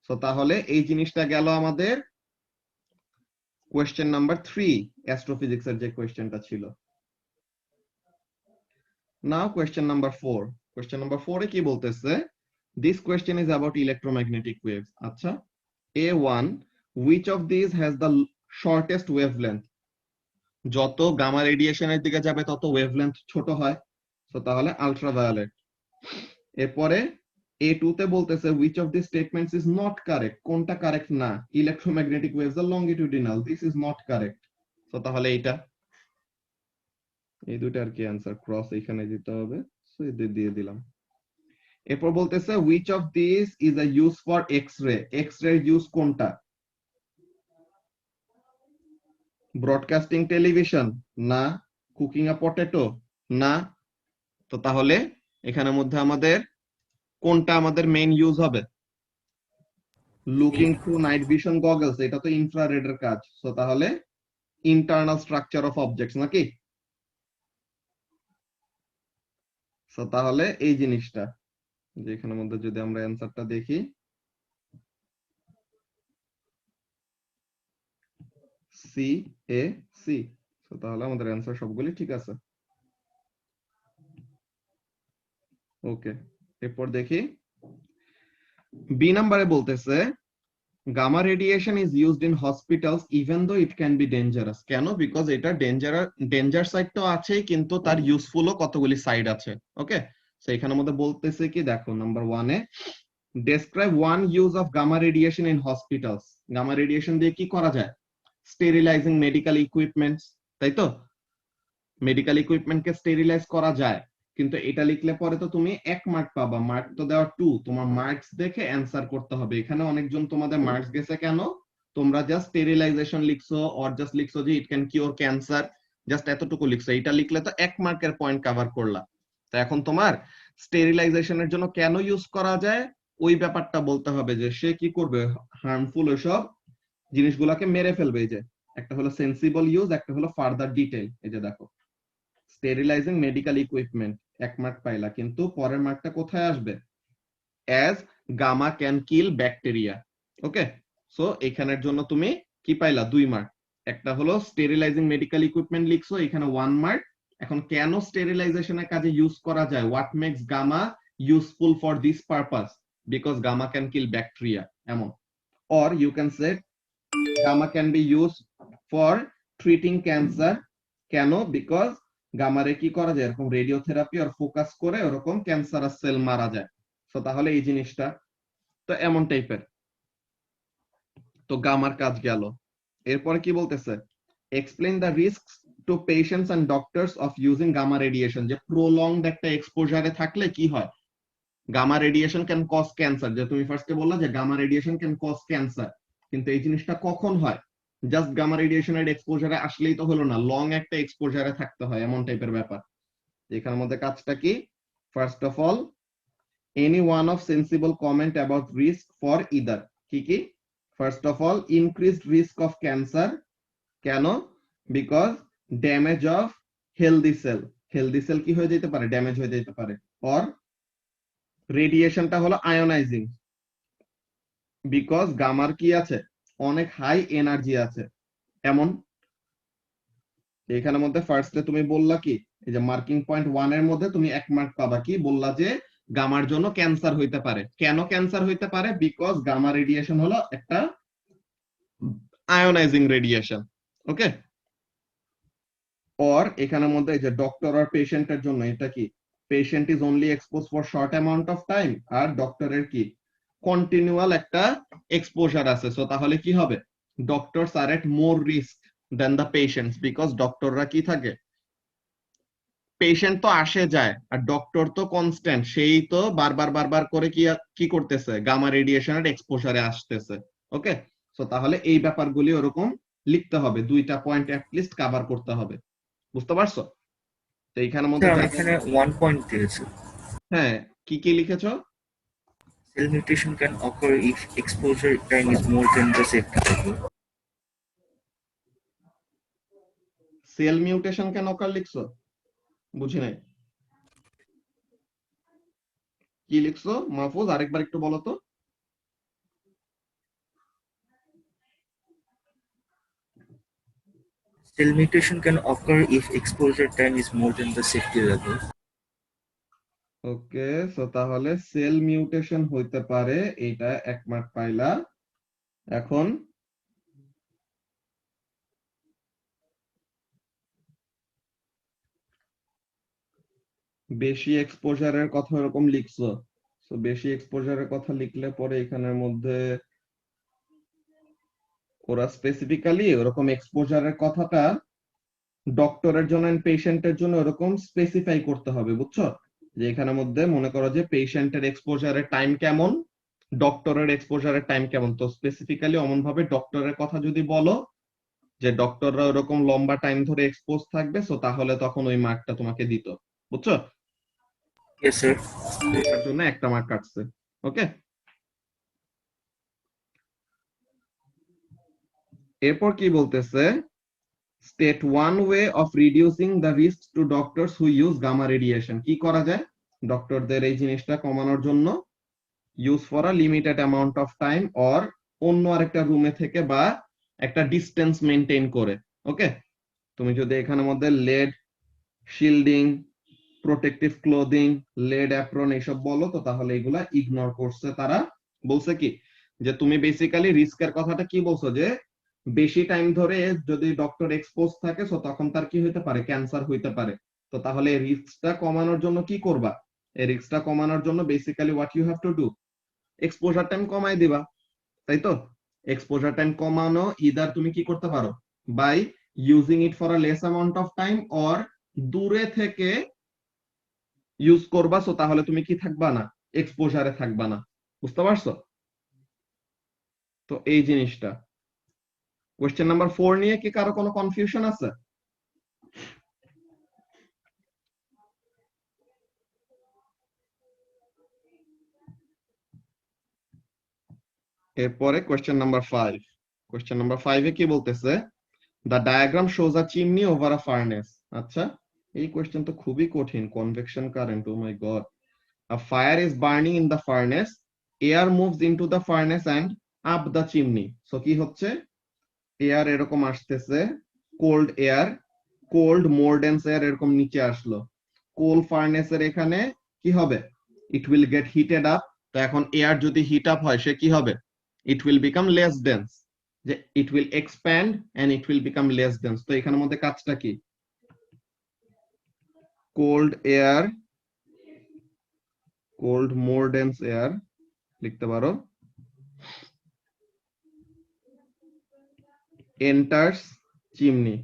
সো তাহলে এই জিনিসটা গেল আমাদের কোয়েশ্চেন নাম্বার 3, অ্যাস্ট্রোফিজিক্সের যে কোয়েশ্চেনটা ছিল। নাও কোয়েশ্চেন নাম্বার 4। কোয়েশ্চেন নাম্বার 4 এ কি বলতেছে, this question is about electromagnetic waves. আচ্ছা, A1, which of these has the shortest wavelength? যত গামা রেডিয়েশনের দিকে যাবে তত ওয়েভলেন্থ ছোট হয়, তো তাহলে আল্ট্রাভায়োলেট। এরপরে A2 তে বলতেছে which of these statements is not correct, কোনটা কারেক্ট না, ইলেকট্রোম্যাগনেটিক ওয়েভস আর longitudinal, this is not correct. তো তাহলে এইটা, এই দুইটার কি অ্যান্সার ক্রস এখানে দিতে হবে, সো এদের দিয়ে দিলাম। এরপর বলতেছে which of these is a use for x-ray, x-ray use কোনটা? ব্রডকাস্টিং টেলিভিশন না, কুকিং আ পটেটো না। তো তাহলে এখানের মধ্যে আমাদের কোনটা আমাদের মেইন ইউজ হবে? Looking through night vision goggles, এটা তো ইনফ্রারেড এর কাজ। তো তাহলে ইন্টারনাল স্ট্রাকচার অফ অবজেক্টস নাকি? তো তাহলে এই জিনিসটা, যে এখানের মধ্যে যদি আমরা অ্যান্সারটা দেখি, সি এ সি। তো তাহলে আমাদের অ্যান্সার সবগুলি ঠিক আছে। ওকে, এরপর দেখি বি নাম্বারে বলতেছে gamma radiation is used in hospitals even though it can be dangerous. কেন? বিকজ এটা ডেঞ্জার সাইড তো আছেই, কিন্তু তার ইউজফুলও কতগুলি সাইড আছে। ওকে, তো এখানের মধ্যে বলতেছে কি, দেখো নাম্বার 1 এ describe one use of gamma radiation in hospitals. Gamma radiation দিয়ে কি করা যায়? স্টেরিলাইজিং মেডিকেল ইকুইপমেন্টস, তাই তো? মেডিকেল ইকুইপমেন্টকে স্টেরিলাইজ করা যায়। কিন্তু এটা লিখলে পরে তো তুমি 1 মার্ক পাবা, মার্ক তো দেওয়া 2, তোমার মার্কস দেখে অ্যান্সার করতে হবে। এখানে অনেকজন তোমাদের মার্কস গেছে কেন? তোমরা জাস্ট স্টেরিলাইজেশন লিখছো অর জাস্ট লিখছো যে it can cure cancer, just এতটুকু লিখছো। এটা লিখলে তো 1 মার্কের পয়েন্ট কভার করলা। তো এখন তোমার স্টেরিলাইজেশনের জন্য কেন ইউজ করা যায় ওই ব্যাপারটা বলতে হবে, যে সে কি করবে, হার্মফুল ওইসব জিনিসগুলোকে মেরে ফেলবে। এই যে একটা হলো সেন্সিবল ইউজ, একটা হলো ফার্দার ডিটেইল। এই যে দেখো স্টেরিলাইজিং মেডিকেল ইকুইপমেন্ট 1 মার্ক পাইলা, কিন্তু পরের মার্কটা কোথায় আসবে? As gamma can kill bacteria. Okay, so এখানের জন্য তুমি কি পাইলা? 2 মার্ক। একটা হলো স্টেরিলাইজিং মেডিকেল ইকুইপমেন্ট লিখছো, এখানে 1 মার্ক। এখন কেন স্টেরিলাইজেশনের কাজে ইউজ করা যায়? What makes gamma useful for this purpose? Because gamma can kill bacteria, এমন। Or you can say gamma can be use for treating cancer. কেন? বিকজ গামারে কি করা যায়, এরকম রেডিওথেরাপি আর ফোকাস করে ওরকম ক্যান্সারাস সেল মারা যায়। তো তাহলে এই জিনিসটা তো এমন টাইপের। তো গামার কাজ গেল। এরপরে কি বলতেছে? Explain the risks to patients and doctors of using gamma radiation. যে প্রলংড একটা এক্সপোজারে থাকলে কি হয়? Gamma radiation can cause cancer. যে তুমি ফার্স্টে বললা যে gamma radiation can cause cancer, কিন্তু এই জিনিসটা কখন হয়? জাস্ট গামা রেডিয়েশনের এক্সপোজারে আসলেই তো হলো না, লং একটা এক্সপোজারে থাকতে হয়, এমন টাইপের ব্যাপার। এখানের মধ্যে কাজটা কি? First of all any one of sensible comment about risk for either. কি কি? First of all increased risk of cancer. কেন? Because damage of healthy cell. Healthy cell কি হয়ে যেতে পারে? ড্যামেজ হয়ে যেতে পারে। অর রেডিয়েশনটা হলো আয়োনাইজিং, বিকজ গামার কি আছে? অনেক হাই এনার্জি আছে, এমন। এখানের মধ্যে ফার্স্টে তুমি বললা কি, এই যে মার্কিং পয়েন্ট 1 এর মধ্যে তুমি 1 মার্ক পাবা। কি বললা? যে গামার জন্য ক্যান্সার হইতে পারে। কেন ক্যান্সার হইতে পারে? বিকজ গামা রেডিয়েশন হলো একটা আয়োনাইজিং রেডিয়েশন। ওকে, অর এখানের মধ্যে এই যে ডক্টর আর পেশেন্টের জন্য এটা কি? Patient is only expose for short amount of time, আর ডক্টরের কি? কন্টিনিউয়াল একটা এক্সপোজার আছে। সো তাহলে কি হবে? Doctors are at more risk than the patients, because ডক্টররা কি থাকে? পেশেন্ট তো আসে যায়, আর ডক্টর তো কনস্ট্যান্ট, সেই তো বারবার বারবার করে কি কি করতেছে? গামা রেডিয়েশনের এক্সপোজারে আসতেছে। ওকে, সো তাহলে এই ব্যাপারগুলি ওরকম লিখতে হবে, 2টা পয়েন্ট অ্যাটলিস্ট কভার করতে হবে। বুঝতে পারছো? তো এইখানের মধ্যে স্যার এখানে 1 পয়েন্ট দিয়েছে। হ্যাঁ, কি কি লিখেছো? Cell mutation can occur if exposure time is more than the safety level. Cell mutation কেন অকার লিখছো? বুঝি নাই, কি লিখছো মাহফুজ? আরেকবার একটু বলো তো। Cell mutation can occur if exposure time is more than the safety level. Okay, so তাহলে সেল মিউটেশন হইতে পারে, এটা 1 মার্ক পাইলা। এখন বেশি এক্সপোজারের কথা এরকম লিখছো। সো বেশি এক্সপোজারের কথা লিখলে পরে এখানের মধ্যে ওরা স্পেসিফিক্যালি ওরকম এক্সপোজারের কথাটা ডক্টরের জন্য এন্ড পেশেন্টের জন্য ওরকম স্পেসিফাই করতে হবে, বুঝছো? যে এখানের মধ্যে মনে করো যে পেশেন্টের এক্সপোজারের টাইম কেমন, ডক্টরের এক্সপোজারের টাইম কেমন, তো স্পেসিফিক্যালি অমন ভাবে ডক্টরের কথা যদি বলো যে ডক্টররা ওরকম লম্বা টাইম ধরে এক্সপোজ থাকবে, সো তাহলে তখন ওই মার্কটা তোমাকে দিত। বুঝছো? Yes, sir. এটার জন্য একটা মার্ক কাটছে। ওকে, এরপর কি বলতেছে, state one way of reducing the risk to doctors who use gamma radiation. কি করা যায় ডক্টরদের এই জিনিসটা কমানোর জন্য? Use for a limited amount of time or অন্য আরেকটা রুমে থেকে বা একটা ডিস্টেন্স মেনটেন করে। ওকে, তুমি যদি এখানে মধ্যে lead shielding, protective clothing, lead apron এইসব বলো, তো তাহলে এগুলা ইগনোর করছে তারা। বলছে কি যে তুমি বেসিক্যালি রিস্কের কথাটা কি বলছো, যে বেশি টাইম ধরে যদি ডক্টর এক্সপোজ থাকে সো তখন তার কি হইতে পারে, ক্যান্সার হইতে পারে। তো তাহলে রিস্কটা কমানোর জন্য কি করবা? এই রিস্কটা কমানোর জন্য basically what you have to do, exposure time কমাই দিবা, তাই তো? এক্সপোজার টাইম কমানো ইদার তুমি কি করতে পারো, by using it for a less amount of time, or দূরে থেকে ইউজ করবা, সো তাহলে তুমি কি থাকবা না, এক্সপোজারে থাকবা না। বুঝতে পারছো? তো এই জিনিসটা। কোয়েশ্চেন নাম্বার 4 নিয়ে কি কারো কোনো কনফিউশন আছে? এরপরে কোয়েশ্চেন নাম্বার 5। কোয়েশ্চেন নাম্বার 5 এ কি বলতেছে, the diagram shows a chimney over a furnace. আচ্ছা, এই কোয়েশ্চেন তো খুবই কঠিন। Convection current, oh my God. A fire is burning in the furnace. Air moves into the furnace and up the chimney. So কি হচ্ছে, air এরকম আসতেছে, cold air, cold more dense air এরকম নিচে আসলো। কোল ফার্নেসের এখানে কি হবে, it will get heated up. তো এখন এয়ার যদি হিট আপ হয় সে কি হবে, it will become less dense, যে it will expand and it will become less dense. তো এখানের মধ্যে কাজটা কি, cold air, cold more dense air লিখতে পারো, enters chimney,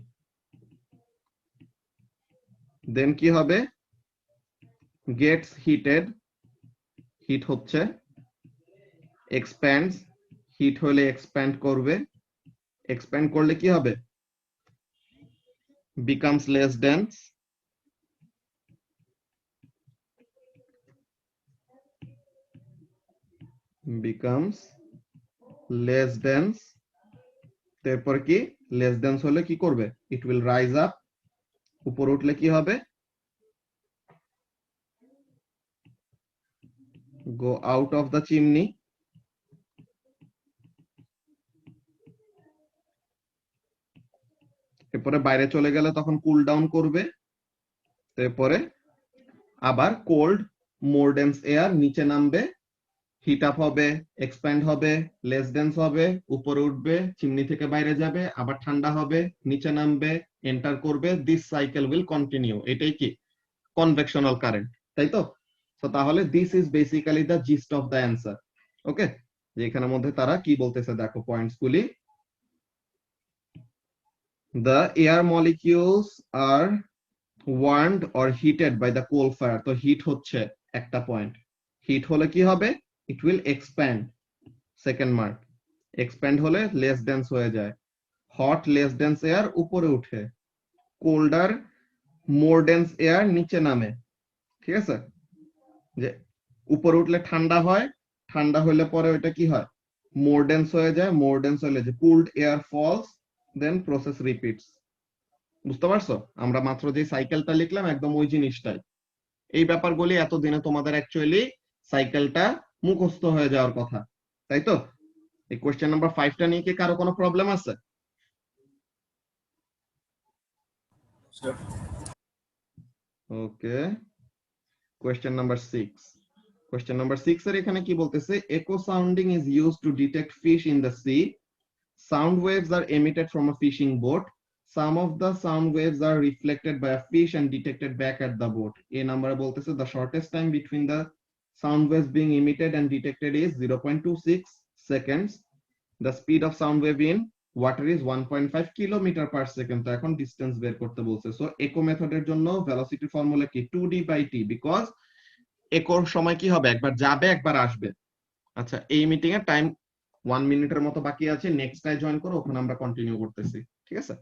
then কি হবে, gets heated, হিট হচ্ছে, expands, হিট হলে expand করবে, expand করলে কি হবে, becomes less dense, becomes less dense, তারপর কি, less dense হলে কি করবে, it will rise up, উপরে উঠলে কি হবে, go out of the chimney, এরপরে বাইরে চলে গেলে তখন কুল ডাউন করবে, তারপরে আবার কোল্ড মোর ডেন্স এয়ার নিচে নামবে, হিট আপ হবে, এক্সপ্যান্ড হবে, লেস ডেন্স হবে, উপরে উঠবে, চিমনি থেকে বাইরে যাবে, আবার ঠান্ডা হবে, নিচে নামবে, এন্টার করবে, দিস সাইকেল উইল কন্টিনিউ। এটাই কি কনভেকশনাল কারেন্ট, তাই তো? তো তাহলে this is basically the gist of the answer. Okay, যে এখানের মধ্যে তারা কি বলতেছে দেখো পয়েন্টস গুলি, the air molecules are warmed or heated by the coal fire। তো হিট হচ্ছে একটা পয়েন্ট, হিট হলে কি হবে, it will expand, second mark, expand হলে লেস ডেন্স হয়ে যায়, হট লেস ডেন্স এয়ার উপরে উঠে, কোল্ডার মোর ডেন্স এয়ার নিচে নামে। ঠিক আছে, যে উপরে উঠলে ঠান্ডা হয়, ঠান্ডা হলে পরে ওইটা কি হয়, মোর ডেন্স হয়ে যায়, মোর ডেন্স হলে যে কুলড এয়ার ফলস, দেন প্রসেস রিপিটস। বুঝতে পারছো? আমরা মাত্র যে সাইকেলটা লিখলাম একদম ওই জিনিসটাই। এই ব্যাপারগুলি এতদিনে তোমাদের অ্যাকচুয়ালি সাইকেলটা মুখস্থ হয়ে যাওয়ার কথা, তাই তো? এই কোশ্চেন নাম্বার 5টা নিয়ে কি কারো কোনো প্রবলেম আছে? Sir. ওকে, কোশ্চেন নাম্বার 6। কোশ্চেন নাম্বার 6 এর এখানে কি বলতেছে, echo sounding is used to detect fish in the sea. Sound waves are emitted from a fishing boat. Some of the sound waves are reflected by a fish and detected back at the boat. এই নাম্বারে বলতেছে the shortest time between the sound waves being emitted and detected is 0.26 seconds. The speed of sound wave in water is 1.5 kilometre per second. তো এখন distance বের করতে বলছে। So eco মেথডের জন্য ভেলোসিটি ফর্মুলা কি, 2d/t, বিকজ ইকোর সময় কি হবে, একবার যাবে একবার আসবে। আচ্ছা, এই মিটিং এর টাইম 1 মিনিটের মতো বাকি আছে, নেক্সট টাই জয়েন করো, ওখানে আমরা কন্টিনিউ করতেছি। ঠিক আছে?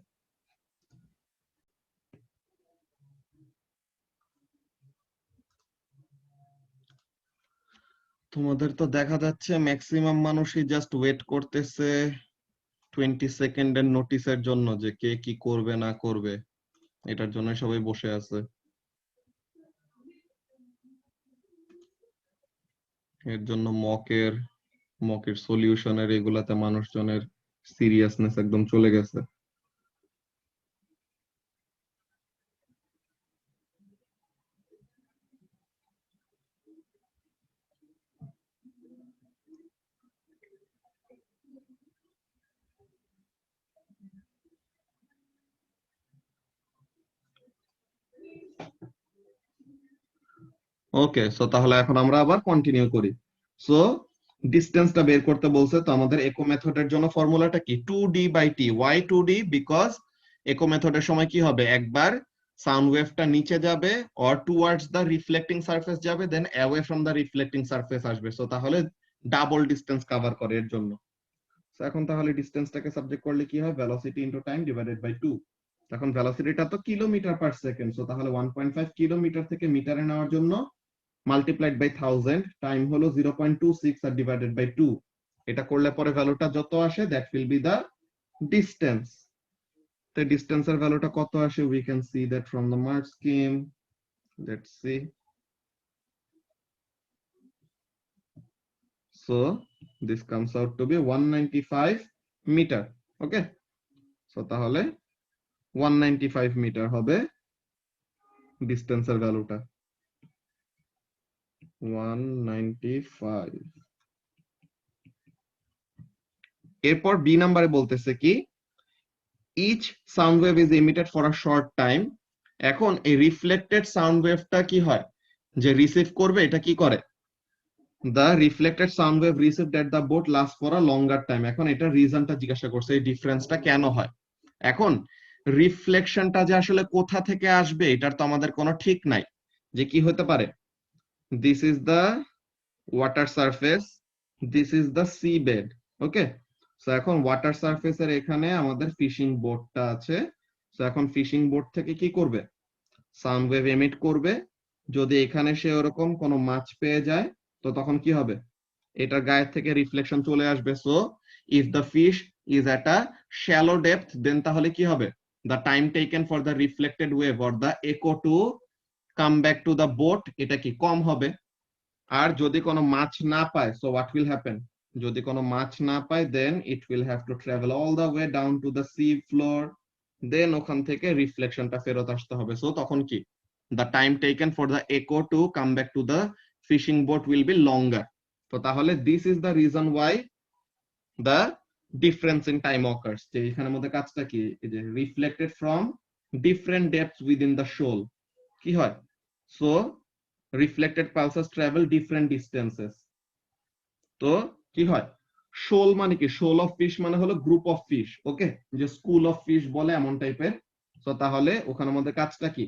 তোমাদের তো দেখা যাচ্ছে ম্যাক্সিমাম মানুষই জাস্ট ওয়েট করতেছে 20 সেকেন্ডের নোটিসের জন্য যে কে কি করবে না করবে, এটার জন্য সবাই বসে আছে। এর জন্য মকের সলিউশনের এগুলাতে মানুষজনের সিরিয়াসনেস একদম চলে গেছে। ওকে, সো তাহলে এখন আমরা আবার কন্টিনিউ করি। সো ডিসটেন্সটা বের করতে বলছে, তো আমাদের ইকো মেথডের জন্য ফর্মুলাটা কি? 2d/t। Y 2d? Because eco মেথডের সময় কি হবে, একবার সাউন্ড ওয়েভটা নিচে যাবে or towards the reflecting surface যাবে, then away from the reflecting surface আসবে। সো তাহলে ডাবল ডিসটেন্স কভার করে এর জন্য। সো এখন তাহলে ডিসটেন্সটাকে সাবজেক্ট করলে কি হয়, velocity into time divided by 2। এখন ভেলোসিটিটা তো কিলোমিটার পার সেকেন্ড, সো তাহলে 1.5 কিলোমিটার থেকে মিটারে নেওয়ার জন্য multiplied by 1000, টাইম হলো 0.26 আর ডিভাইডেড বাই 2। এটা করলে পরে ভ্যালুটা যত আসে that will be the distance. তো ডিসটেন্সের ভ্যালুটা কত আসে, we can see that from the mark scheme. Let's see. So this comes out to be 195 metre. Okay, so তাহলে 195 মিটার হবে ডিসটেন্সের ভ্যালুটা, 195। এরপর বি নাম্বারে বলতেছে কি, each sound wave is emitted for a short time. এখন এই রিফ্লেক্টেড সাউন্ড ওয়েভটা কি হয়, যে রিসিভ করবে, এটা কি করে, the reflected sound wave received at the boat last for a longer time. এখন এটা রিজনটা জিজ্ঞাসা করছে, এই ডিফারেন্সটা কেন হয়। এখন রিফ্লেকশনটা যে আসলে কোথা থেকে আসবে এটার তো আমাদের কোনো ঠিক নাই, যে কি হতে পারে, this is the water surface, this is the sea bed. Okay, so এখন ওয়াটার সারফেসের এখানে আমাদের ফিশিং বোটটা আছে। সো এখন ফিশিং বোট থেকে কি করবে, সাউন্ড ওয়েভ এমিট করবে। যদি এখানে সে ওরকম কোনো মাছ পেয়ে যায় তো তখন কি হবে, এটার গায়ের থেকে রিফ্লেকশন চলে আসবে। So if the fish is at a shallow depth, then তাহলে কি হবে, the time taken for the reflected wave or the echo to come back to the boat, এটা কি কম হবে। আর যদি কোনো মাছ না পায়, সো হোয়াট উইল হ্যাপেন, যদি কোনো মাছ না পায় then it will have to travel all the way down to the sea floor, then ওখান থেকে রিফ্লেকশনটা ফেরত আসতে হবে। সো তখন কি, the time taken for the echo to come back to the fishing boat will be longer. তো তাহলে this is the reason why the difference in time occurs, যে এখানের মধ্যে কাজটা কি, যে reflected from different depths within the shoal কি হয়, so reflected pulses travel different distances। তো কি হয়, শোল মানে কি, শোল অফ ফিশ মানে হলো গ্রুপ অফ ফিশ। ওকে, যে স্কুল অফ ফিশ বলে এমন টাইপের। তো তাহলে ওখানে মধ্যে কাজটা কি,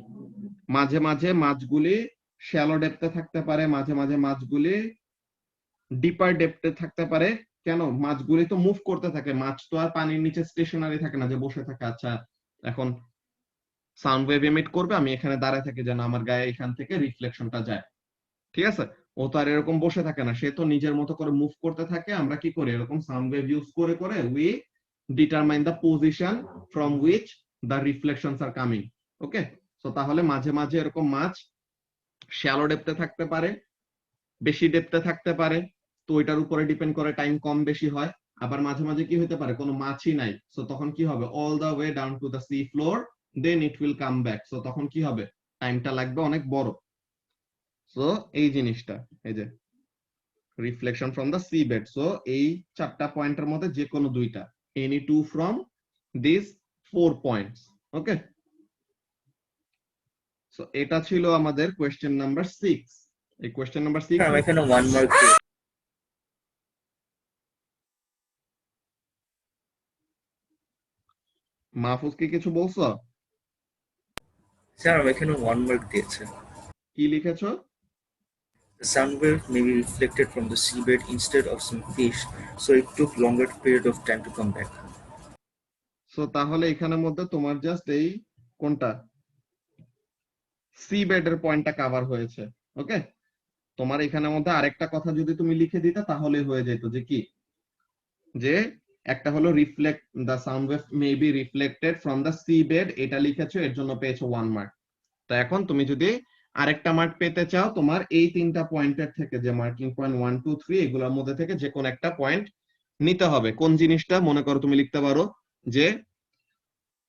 মাঝে মাঝে মাছগুলি শ্যালো ডেপথে থাকতে পারে, মাঝে মাঝে মাছগুলি ডিপার ডেপথে থাকতে পারে। কেন, মাছগুলি তো মুভ করতে থাকে, মাছ তো আর পানির নিচে স্টেশনারি থাকে না যে বসে থাকে। আচ্ছা, এখন সাউন্ড ওয়েভ এমিট করবে, আমি এখানে দাঁড়ায় থাকি যেন আমার গায়ে এখান থেকে রিফ্লেকশনটা যায়। ঠিক আছে, ও তো আর এরকম বসে থাকে না, সে তো নিজের মতো করে মুভ করতে থাকে। আমরা কি করি, এরকম সাউন্ড ওয়েভ ইউজ করে করে we determine the position from which the reflections are coming. Okay, so তাহলে মাঝে মাঝে এরকম মাছ শ্যালো ডেপথে থাকতে পারে, বেশি ডেপথে থাকতে পারে, তো ওইটার উপরে ডিপেন্ড করে টাইম কম বেশি হয়। আবার মাঝে মাঝে কি হতে পারে, কোনো মাছই নাই, সো তখন কি হবে, all the way down to the sea floor, then it will come back. So তখন কি হবে, টাইমটা লাগবে অনেক বড়। সো এই জিনিসটা, এই যে reflection from the sea bed, so এই চারটা পয়েন্টের মধ্যে যে কোনো দুইটা, any two from this 4 points. Okay, so এটা ছিল আমাদের কোয়েশ্চেন নাম্বার 6। এই কোয়েশ্চেন নাম্বার 6 স্যার এখানে 1 মার্ক। মাহফুজ কি কিছু বলছো? স্যার এখানে 1 মার্ক দিয়েছে। কি লিখেছো? The sound wave may be reflected from the seabed instead of some fish, so it took longer period of time to come back. So তাহলে এখানের মধ্যে তোমার জাস্ট এই কোনটা সি বেড এর পয়েন্টটা কভার হয়েছে। ওকে, তোমার এখানের মধ্যে আরেকটা কথা যদি তুমি লিখে দিতা তাহলে হয়ে যেত, যে কি, যে একটা হলো reflect the sound wave may be reflected from the sea bed, এটা লিখেছো, এর জন্য পেয়েছো 1 মার্ক। তো এখন তুমি যদি আরেকটা মার্ক পেতে চাও, তোমার এই তিনটা পয়েন্টের থেকে, যে মার্কিং পয়েন্ট 1 2 3, এগুলোর মধ্যে থেকে যে কোন একটা পয়েন্ট নিতে হবে। কোন জিনিসটা? মনে করো তুমি লিখতে পারো যে,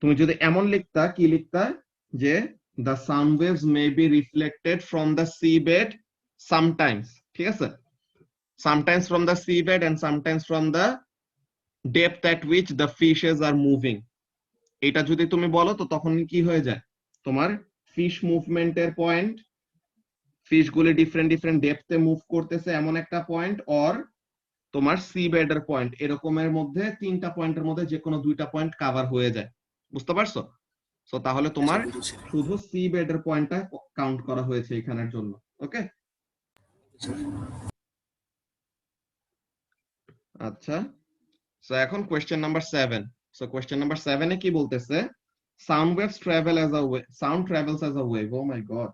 তুমি যদি এমন লিখতা, কি লিখতা, যে the sound waves may be reflected from the sea bed sometimes, ঠিক আছে, sometimes from the seabed and sometimes from the depth at which the fishes are moving। এটা যদি তুমি বলো তো তখন কি হয়ে যায়, তোমার ফিশ মুভমেন্টের পয়েন্ট, ফিশ গুলি ডিফারেন্ট ডিফারেন্ট ডেপথে মুভ করতেছে এমন একটা পয়েন্ট, অর তোমার সি বেডের পয়েন্ট, এরকমের মধ্যে তিনটা পয়েন্টের মধ্যে যে কোনো দুইটা পয়েন্ট কভার হয়ে যায়। বুঝতে পারছো? সো তাহলে তোমার বুঝেছি। শুধু সি বেডের পয়েন্টটা কাউন্ট করা হয়েছে এখানের জন্য। ওকে, আচ্ছা, সো এখন question number 7। So question number 7 এ কি বলতেছে, sound waves travel as a wave, sound travels as a wave. Oh my god.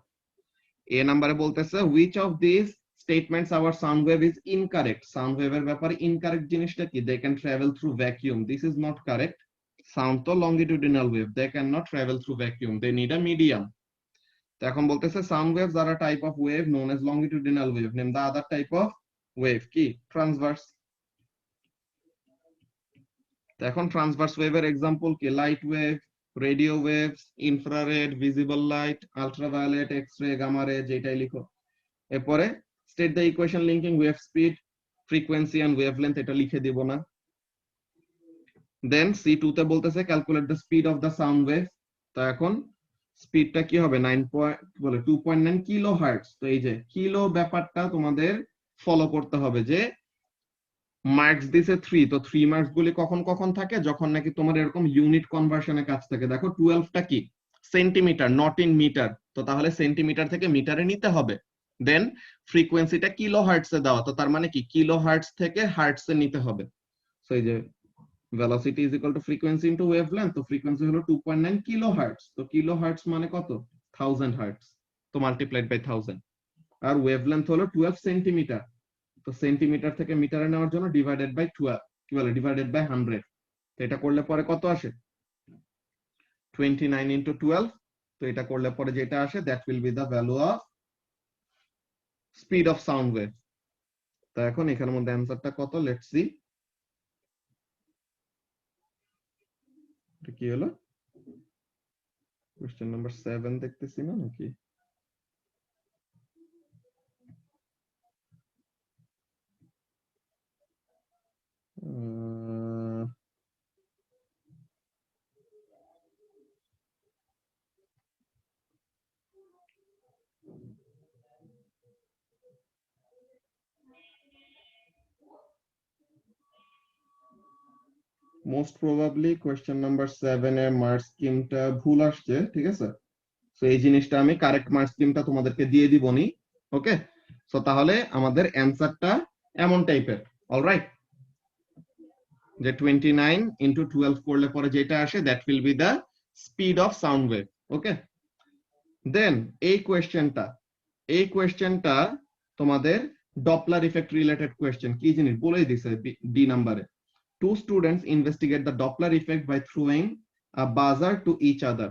A নাম্বারে বলতেছে which of this statements our sound wave is incorrect. Sound ওয়েভের ব্যাপারে incorrect জিনিসটা কি? They can travel through vacuum, this is not correct. Sound তো longitudinal wave, they can not travel through vacuum, they need a medium. তো এখন বলতেছে sound waves are a type of wave known as longitudinal wave, name the other type of wave. কি? Transverse. এখন transverse ওয়েভের example কি? Light wave, radio waves, infrared, visible light, ultraviolet, X ray, gamma ray, যেটাই লিখো। এরপরে state the equation linking wave speed, frequency and wavelength, এটা লিখে দিব না। দেন C2 তে বলতেছে calculate the speed of the sound wave. তো এখন স্পিডটা কি হবে? 2.9 কিলো হার্টজ। তো এই যে কিলো ব্যাপারটা তোমাদের ফলো করতে হবে, যে মার্কস দিছে 3, তো 3 মার্কস গুলি কখন কখন থাকে? যখন নাকি তোমার এরকম ইউনিট কনভার্সনে কাজ থাকে। দেখো 12টা কি সেন্টিমিটার, নট ইন মিটার, তো তাহলে সেন্টিমিটার থেকে মিটারে নিতে হবে। দেন ফ্রিকোয়েন্সিটা কিলো হার্টসে দেওয়া, তো তার মানে কি কিলো হার্টস থেকে হার্টসে নিতে হবে। সো এই যে velocity is equal two frequency into wavelength, তো ফ্রিকোয়েন্সি হলো 2.9 কিলো হার্টস, তো কিলো হার্টস মানে কত? 1000 হার্টস, তো মাল্টিপ্লাইড বাই 1000। আর ওয়েভলেন্থ হলো 12 সেন্টিমিটার, তো সেন্টিমিটার থেকে মিটারে নেওয়ার জন্য ডিভাইডেড বাই 12, কি বলে, ডিভাইডেড বাই 100। তো এটা করলে পরে কত আসে? 29 ইনটু 12। তো এটা করলে পরে যেটা আসে, that will be the value of speed of sound wave. তো এখন এখানের মধ্যে অ্যান্সারটা কত? Let's see. কি হলো? কোশ্চেন নাম্বার 7 দেখতেছি না নাকি? মোস্ট প্রবাবলি কোয়েশ্চেন নাম্বার 7 এর মার্ক স্কিমটা ভুল আসছে, ঠিক আছে। সো এই জিনিসটা আমি কারেক্ট মার্ক স্কিমটা তোমাদেরকে দিয়ে দিবনি। ওকে, সো তাহলে আমাদের অ্যান্সারটা এমন টাইপের, অলরাইট, যে 29 ইনটু 12 করলে পরে যেটা আসে, that will be the speed of sound wave. Okay, then এই কোয়েশ্চেনটা তোমাদের ডপলার ইফেক্ট রিলেটেড কোয়েশ্চেন। কি জিনিস বলেই দিছে ডি নাম্বারে। Two students investigate the Doppler effect by throwing a buzzer to each other.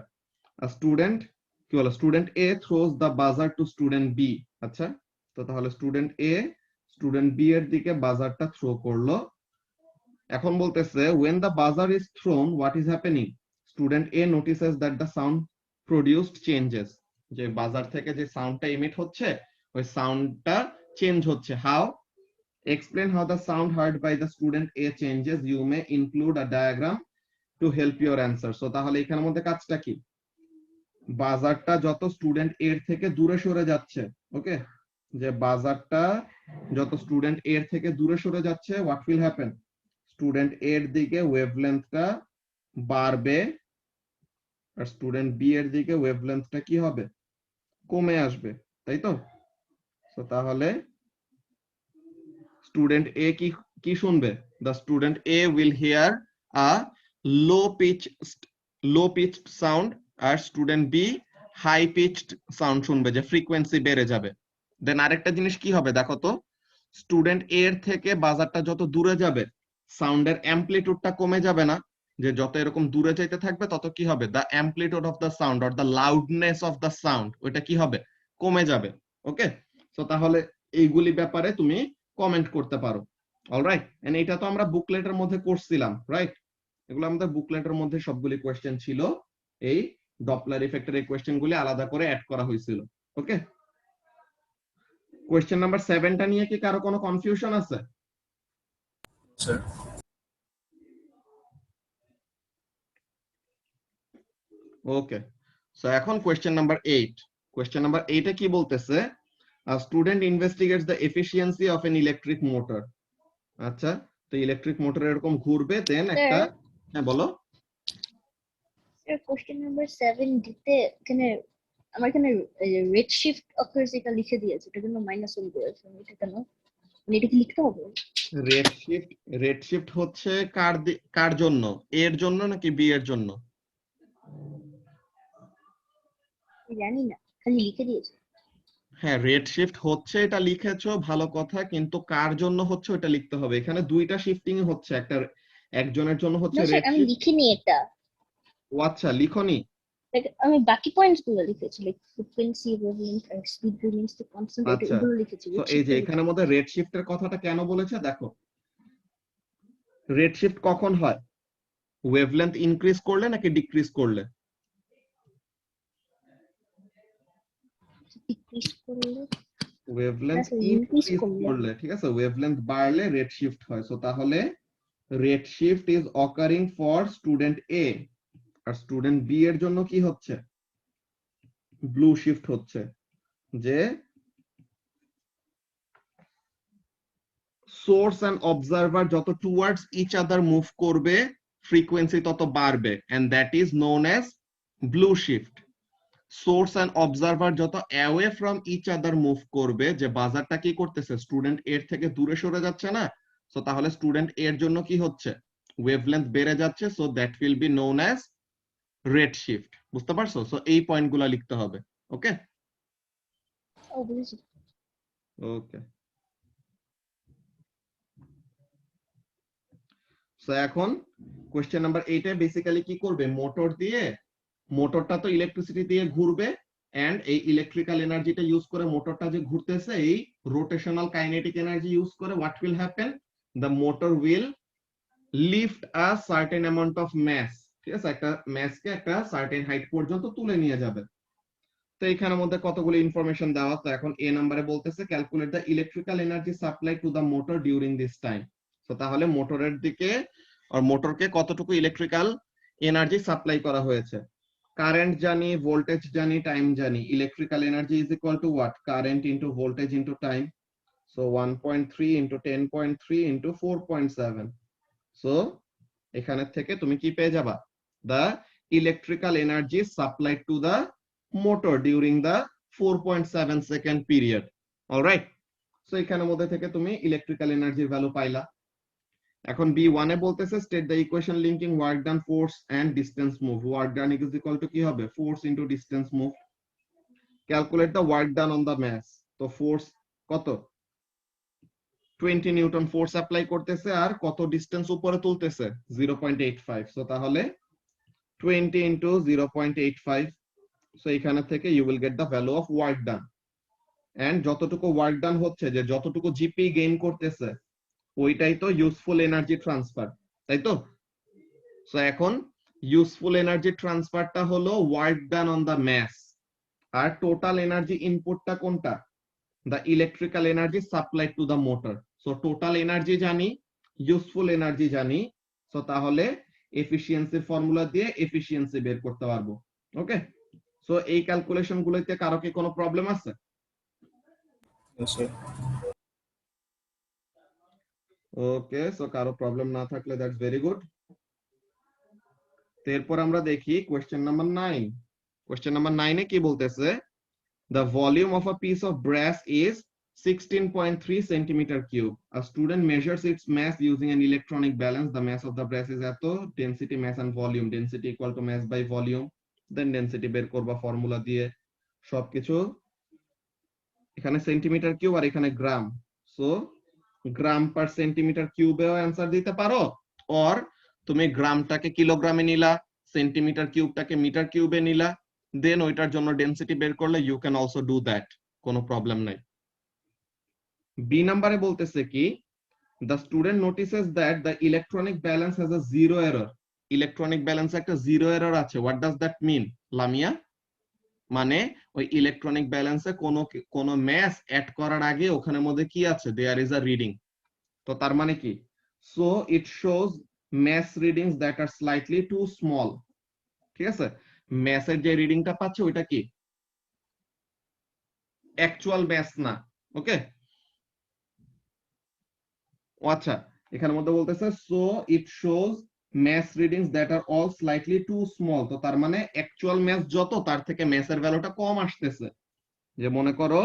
A student কি বলে, student A throws the buzzer to student B। আচ্ছা, তো তাহলে স্টুডেন্ট A স্টুডেন্ট B এর দিকে বাজারটা থ্রো করলো। এখন বলতেছে when the buzzer is thrown what is happening? Student A notices that the sound produced changes, যে বাজার থেকে যে সাউন্ডটা ইমিট হচ্ছে, ওই সাউন্ডটা চেঞ্জ হচ্ছে। How? Explain how the sound heard by the student A changes. You may include a diagram to help your answer. So তাহলে এখানের মধ্যে কাজটা কি? বাজারটা যত স্টুডেন্ট এর থেকে দূরে সরে যাচ্ছে, ওকে, যে বাজারটা যত স্টুডেন্ট এর থেকে দূরে সরে যাচ্ছে, what will happen? স্টুডেন্ট এর দিকে ওয়েভলেন্থটা বাড়বে, আর স্টুডেন্ট বি এর দিকে ওয়েভলেন্থটা কি হবে? কমে আসবে, তাই তো? তো তাহলে স্টুডেন্ট এ কি কি শুনবে? The student A will hear a low pitched sound, আর student B high pitched sound শুনবে, যে ফ্রিকোয়েন্সি বেড়ে যাবে। দেন আরেকটা জিনিস কি হবে দেখো তো, স্টুডেন্ট এর থেকে বাজারটা যত দূরে যাবে সাউন্ডের অ্যাম্পলিটিউডটা কমে যাবে না, যে যত এরকম দূরে যাইতে থাকবে তত কি হবে, the amplitude of the sound or the loudness of the sound, ওইটা কি হবে, কমে যাবে। ওকে, সো তাহলে এইগুলি ব্যাপারে তুমি কমেন্ট করতে পারো। অলরাইট, এন্ড এটা তো আমরা বুকলেটের মধ্যে করছিলাম, রাইট? এগুলো আমাদের বুকলেটের মধ্যে সবগুলি কোয়েশ্চেন ছিল, এই ডপলার ইফেক্টের এই কোয়েশ্চেন গুলি আলাদা করে অ্যাড করা হয়েছিল। ওকে, কোয়েশ্চেন নাম্বার 7টা নিয়ে কি কারো কোনো কনফিউশন আছে? Sir. ওকে, সো এখন কোয়েশ্চেন নাম্বার 8। কোয়েশ্চেন নাম্বার 8 এ কি বলতেছে, student investigates the efficiency of an electric motor. আচ্ছা, তো ইলেকট্রিক মোটর এরকম ঘুরবে, দেন একটা, হ্যাঁ বলো। স্যার কোশ্চেন নাম্বার 7 দিতে এখানে আমার এখানে রেড শিফট অকার্স এটা লিখে দিয়েছে, এটার জন্য -1 করেছে। এটা কেন, মানে এটা কি লিখতে হবে? রেড শিফট হচ্ছে কার জন্য, এর জন্য নাকি বি এর জন্য? জানি না, খালি লিখে দিয়েছে। হ্যাঁ, রেড শিফট হচ্ছে, এটা লিখেছো ভালো কথা, কিন্তু কার জন্য হচ্ছে ওটা লিখতে হবে। এখানে দুইটা শিফটিং হচ্ছে, একটা একজনের জন্য হচ্ছে না স্যার, রেড আমি শিফট। লিখিনি এটা। ও আচ্ছা, লিখনি। আমি বাকি পয়েন্টস গুলো লিখেছি, লাইক ফ্রিকোয়েন্সি, ওয়েভলেন্থ আর স্পিড রিমেইনস দ্য কনস্ট্যান্ট, আচ্ছা, এগুলো লিখেছি। তো এই যে এখানের মধ্যে রেড শিফটের কথাটা কেন বলেছে দেখো, রেড শিফট কখন হয়, ওয়েভলেন্থ ইনক্রিজ করলে নাকি ডিক্রিজ করলে? ডিক্রিজ করলে, ওয়েভলেন্থ ইনক্রিজ ইনক্রিজ করলে। করলে, ঠিক আছে, ওয়েভলেন্থ বাড়লে রেড শিফট হয়। সো তাহলে red shift is occurring for student A, আর স্টুডেন্ট বি এর জন্য কি হচ্ছে, ব্লু শিফট হচ্ছে, যে সোর্স এন্ড অবজারভার যত টুয়ার্ডস ইচ আদার মুভ করবে ফ্রিকোয়েন্সি তত বাড়বে, and that is known as blue shift. Source and observer যত away from each other move করবে, যে বাজারটা কি করতেছে, স্টুডেন্ট এর থেকে দূরে সরে যাচ্ছে না, সো তাহলে স্টুডেন্ট এর জন্য কি হচ্ছে, ওয়েভলেন্থ বেড়ে যাচ্ছে, so that will be known as red shift. বুঝতে পারছো? সো এই পয়েন্টগুলো লিখতে হবে। ওকে ও বুঝেছি। ওকে, সো এখন কোশ্চেন নাম্বার 8 এ বেসিক্যালি কি করবে, মোটর দিয়ে, মোটরটা তো ইলেকট্রিসিটি দিয়ে ঘুরবে, এন্ড এই ইলেকট্রিক্যাল এনার্জিটা ইউজ করে মোটরটা যে ঘুরতেছে, এই রোটেশনাল কাইনেটিক এনার্জি ইউজ করে what will happen, the motor will lift a certain amount of mass, ঠিক আছে, একটা ম্যাসকে একটা সার্টেন হাইট পর্যন্ত তুলে নিয়ে যাবে। তো এখানের মধ্যে কতগুলো ইনফরমেশন দেওয়া, তো এখন এ নাম্বারে বলতেছে calculate the electrical energy supply two the motor during this time. তো তাহলে মোটরের দিকে, আর মোটরকে কতটুকু ইলেকট্রিক্যাল এনার্জি সাপ্লাই করা হয়েছে, কারেন্ট জানি, ভোল্টেজ জানি, টাইম জানি। Electrical energy is equal two what, current into voltage into time. So 1.3 into 10.3 into 4.7। So এখানে থেকে তুমি কি পেয়ে যাবা, the electrical energy supplied to the motor during the 4.7 second period. Alright, so এখানের মধ্যে থেকে তুমি ইলেকট্রিক্যাল এনার্জির ভ্যালু পাইলা। এখন B1 এ বলতেছে state the equation linking work done, force and distance moved. Work done is equal to কি হবে, force into distance moved. Calculate the work done on the mass. তো ফোর্স কত, 20 নিউটন ফোর্স অ্যাপ্লাই করতেছে, আর কত distance উপরে তুলতেছে, 0.85। So তাহলে 20 into 0.85। So এখানে থেকে you will get the value of work done, and যতটুকু ওয়ার্ক ডান হচ্ছে, যে যতটুকু জিপি গেইন করতেছে, ওইটাই তো ইউজফুল এনার্জি ট্রান্সফার, তাই তো? সো এখন ইউজফুল এনার্জি ট্রান্সফারটা হলো work done on the mass, আর টোটাল এনার্জি ইনপুটটা কোনটা, the electrical energy supplied to the motor. So total energy জানি, ইউজফুল এনার্জি জানি, সো তাহলে এফিসিয়েন্সির ফর্মুলা দিয়ে এফিসিয়েন্সি বের করতে পারবো। ওকে, সো এই ক্যালকুলেশন গুলোতে কারো কি কোনো প্রবলেম আছে? No, sir. ওকে, সো কারো প্রবলেম না থাকলে দ্যাটস ভেরি গুড। এরপর আমরা দেখি কোয়েশ্চেন নাম্বার 9। কোয়েশ্চেন নাম্বার 9 এ কি বলতেছে, the volume of a piece of brass is 16.3 centimeter cube. A student measures its mass using an electronic balance. The mass of the brass is এত, density, mass and volume. Density equal to mass by volume. Then density বের করবা formula দিয়ে, সবকিছু এখানে centimetre cube আর এখানে গ্রাম, so গ্রাম পার centimetre কিউবেও answer দিতে পারো, or তুমি গ্রামটাকে কিলোগ্রামে নিলা, সেন্টিমিটার কিউবটাকে মিটার কিউবে নিলা, দেন ওইটার জন্য ডেনসিটি বের করলে you can also do that, কোনো প্রবলেম নাই। বি নাম্বারে বলতেছে কি, the student notices that the electronic balance has a zero error. Electronic balance একটা জিরো এরর আছে। What does that mean Lamia? মানে ওই ইলেকট্রনিক ব্যালেন্সে কোনো ম্যাস অ্যাড করার আগে ওখানের মধ্যে কি আছে, দেয়ার ইজ আ রিডিং। তো তার মানে কি, so it shows mass readings that are slightly too small. ঠিক আছে, ম্যাসের যে রিডিংটা পাচ্ছে ওইটা কি অ্যাকচুয়াল ম্যাস না। ওকে, আচ্ছা, এখানের মধ্যে বলতেছে so it shows mass readings that are all slightly too small. তো তার মানে অ্যাকচুয়াল ম্যাস যত, তার থেকে ম্যাসের ভ্যালুটা কম আসতেছে। যে মনে করো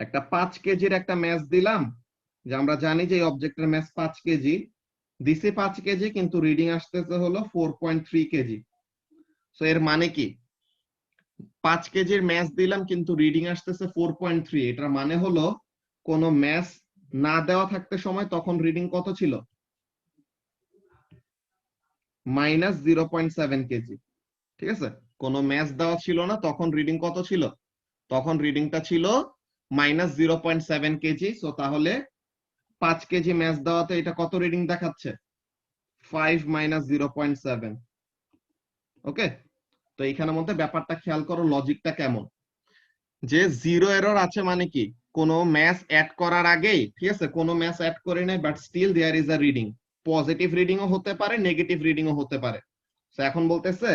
একটা 5 কেজির একটা ম্যাস দিলাম, যে আমরা জানি যে এই অবজেক্টের ম্যাস 5 কেজি দিছে, 5 কেজি কিন্তু রিডিং আসতেছে হলো 4.3 কেজি। সো এর মানে কি, 5 কেজির ম্যাস দিলাম কিন্তু রিডিং আসতেছে 4.3, এটার মানে হলো কোন ম্যাস না দেওয়া থাকতে সময় তখন রিডিং কত ছিল, -0.7 কেজি। ঠিক আছে, কোন ম্যাস দেওয়া ছিল না তখন রিডিং কত ছিল, তখন রিডিংটা ছিল -0.7 কেজি। সো তাহলে 5 কেজি ম্যাস দেওয়াতে এটা কত রিডিং দেখাচ্ছে, 5 - 0.7। ওকে, তো এইখানের মধ্যে ব্যাপারটা খেয়াল করো, লজিকটা কেমন, যে জিরো এরর আছে মানে কি, কোন ম্যাস অ্যাড করার আগেই, ঠিক আছে, কোন ম্যাস অ্যাড করে নাই but still there is a reading. Positive রিডিংও হতে পারে, নেগেটিভ রিডিংও হতে পারে। তো এখন বলতেছে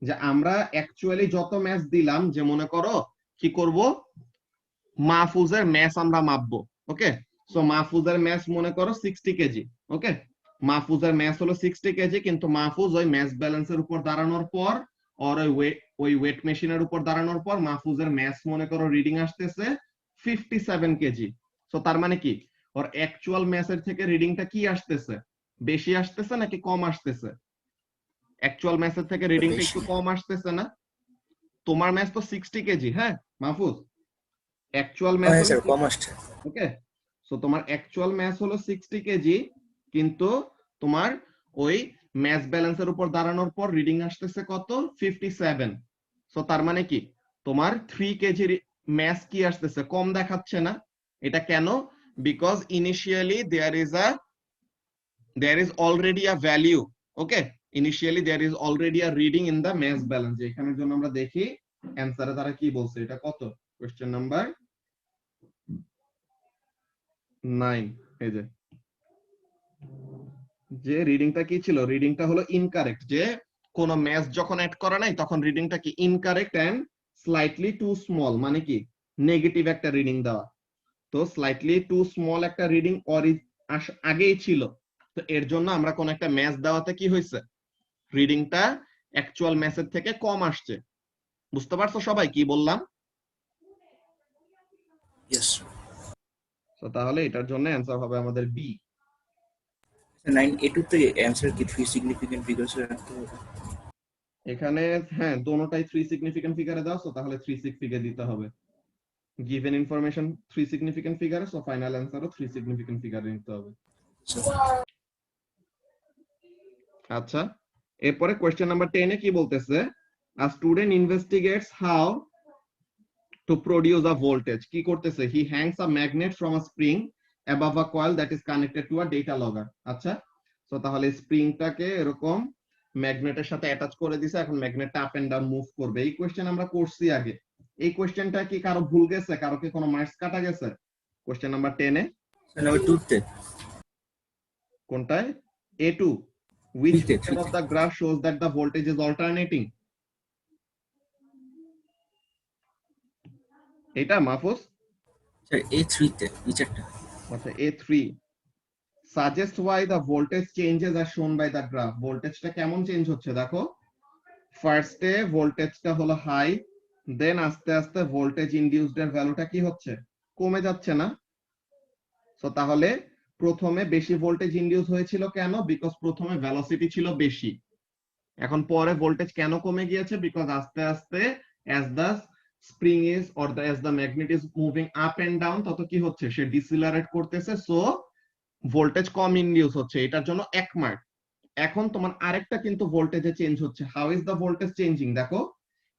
যে আমরা অ্যাকচুয়ালি যত ম্যাস দিলাম, যে মনে করো কি করব, মাহফুজের ম্যাস আমরা মাপবো। ওকে, সো মাহফুজের ম্যাস মনে করো 60 কেজি। ওকে, মাহফুজের ম্যাস হলো 60 কেজি, কিন্তু মাহফুজ ওই ম্যাস ব্যালেন্সের উপর দাঁড়ানোর পর আর ওই ওয়েট মেশিনের উপর দাঁড়ানোর পর মাহফুজের ম্যাস মনে করো রিডিং আসতেছে 57 কেজি। সো তার মানে কি, ওর অ্যাকচুয়াল ম্যাসের থেকে রিডিংটা কি আসতেছে, বেশি আসতেছে নাকি কম আসতেছে? অ্যাকচুয়াল ম্যাসের থেকে রিডিংটা একটু কম আসতেছে না? তোমার ম্যাস তো 60 কেজি, হ্যাঁ মাহফুজ, অ্যাকচুয়াল ম্যাস হ্যাঁ হলো, স্যার, কম আসছে। ওকে, সো তোমার অ্যাকচুয়াল ম্যাস হলো 60 কেজি, কিন্তু তোমার ওই ম্যাস ব্যালেন্সের উপর দাঁড়ানোর পর রিডিং আসতেছে কত, 57। সো তার মানে কি, তোমার 3 কেজি ম্যাস কি আসতেছে, কম দেখাচ্ছে না। এটা কেন? Because initially there is already a value. Okay, initially there is already a reading in the mass balance। এখানের জন্য আমরা দেখি অ্যানসারে তারা কি বলছে। এটা কত, কোশ্চেন নাম্বার 9। এই যে রিডিংটা কি ছিল, রিডিংটা হলো ইনকারেক্ট। যে কোন ম্যাচ যখন অ্যাড করা নাই তখন রিডিংটা কি incorrect and slightly too small, মানে কি নেগেটিভ একটা রিডিং দেওয়া। তো স্লাইটলি টু স্মল একটা রিডিং আগেই ছিল, তো এর জন্য আমরা কোন একটা ম্যাচ দেওয়াতে কি হয়েছে, রিডিংটা অ্যাকচুয়াল ম্যাচের থেকে কম আসছে। বুঝতে পারছো সবাই কি বললাম? ইয়েস। তো তাহলে এটার জন্য অ্যান্সার হবে আমাদের বি। 9A2 তে অ্যানসার কি 3 সিগনিফিকেন্ট ফিগারস রাখতে হবে? এখানে হ্যাঁ, দোনোটাই 3 সিগনিফিকেন্ট ফিগারে দাও, তো তাহলে 3 ফিগার দিতে হবে। given information 3 significant figure, so final answer ও 3 significant figure নিতে হবে। আচ্ছা, এরপরে কোশ্চেন নাম্বার 10 এ কি বলতেছে, a student investigates how to produce a voltage। কি করতেছে, he hangs a magnet from a spring above a coil that is connected to a data logger। আচ্ছা, তো তাহলে স্প্রিংটাকে এরকম ম্যাগনেটের সাথে অ্যাটাচ করে দিছে, এখন ম্যাগনেটটা আপ এন্ড ডাউন মুভ করবে। এই কোশ্চেন আমরা করছি আগে। এই কোশ্চেনটা কি কারো ভুল গেছে, কারো কি কোনো মার্কস কাটা গেছে কোশ্চেন নাম্বার 10 এ? নাম্বার 2 তে। কোনটায়? A2, which 3 তে, figure of the graph shows that the voltage is alternating? এটা মাহফুজ? স্যার A3 তে নিচেরটা। আচ্ছা, A3 suggest why the voltage changes as shown by the graph। ভোল্টেজটা কেমন চেঞ্জ হচ্ছে দেখো। ফার্স্টে ভোল্টেজটা হলো হাই, দেন আস্তে আস্তে ভোল্টেজ ইনডিউসড এর ভ্যালুটা কি হচ্ছে, কমে যাচ্ছে না? সো তাহলে প্রথমে বেশি ভোল্টেজ ইনডিউস হয়েছিল কেন? বিকজ প্রথমে ভেলোসিটি ছিল বেশি। এখন পরে ভোল্টেজ কেন কমে গিয়েছে? বিকজ আস্তে আস্তে as the spring is or the as the magnet is moving up and down, তত কি হচ্ছে, সে ডিসিলারেট করতেছে, সো ভোল্টেজ কম ইনডিউস হচ্ছে, এটার জন্য 1 মার্ক। এখন তোমার আরেকটা কিন্তু ভোল্টেজে চেঞ্জ হচ্ছে। How is the voltage changing? দেখো,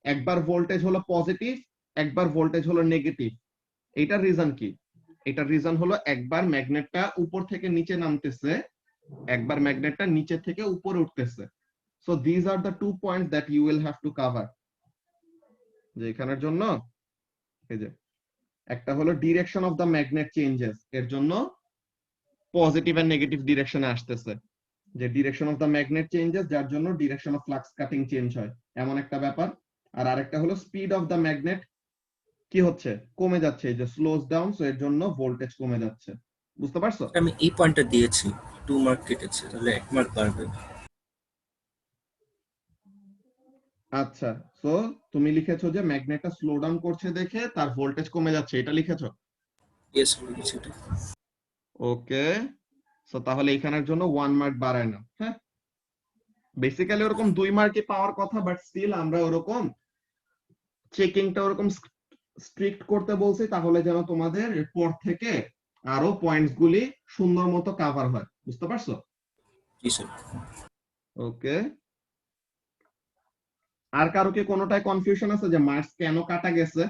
একবার ভোল্টেজ হলো পজিটিভ, একবার ভোল্টেজ হলো নেগেটিভ। এটার রিজন কি? এটার রিজন হলো একবার ম্যাগনেটটা উপর থেকে নিচে নামতেছে, একবার ম্যাগনেটটা নিচে থেকে উপরে উঠতেছে। So this are the 2 points that you will have to cover. যে এখানের জন্য এই যে একটা হলো direction of the magnet changes, এর জন্য পজিটিভ এন্ড নেগেটিভ ডিরেকশনে আসতেছে, যে direction of the magnet changes, যার জন্য direction of flux cutting change হয়, এমন একটা ব্যাপার। আর আরেকটা হলো স্পিড অফ দ্য ম্যাগনেট কি হচ্ছে, কমে যাচ্ছে, এই যে স্লোজ ডাউন, সো এর জন্য ভোল্টেজ কমে যাচ্ছে। বুঝতে পারছো? আমি এই পয়েন্টটা দিয়েছি, 2 মার্ক কেটেছে, তাহলে 1 মার্ক বাড়বে। আচ্ছা, সো তুমি লিখেছো যে ম্যাগনেটটা স্লো ডাউন করছে দেখে তার ভোল্টেজ কমে যাচ্ছে, এটা লিখেছো? ইয়েস, লিখেছি এটা। ওকে, সো তাহলে এখানের জন্য 1 মার্ক বাড়ায় না। হ্যাঁ, বেসিক্যালি ওরকম 2 মার্কই পাওয়ার কথা, বাট স্টিল আমরা ওরকম চেকিংটা ওরকম স্ট্রিক্ট করতে বলছি, তাহলে যেন তোমাদের এরপর থেকে আরো পয়েন্টস গুলি সুন্দর মতো কভার হয়। বুঝতে পারছো? জি স্যার। ওকে, আর কারো কি কোনোটায় কনফিউশন আছে যে মার্কস কেন কাটা গেছে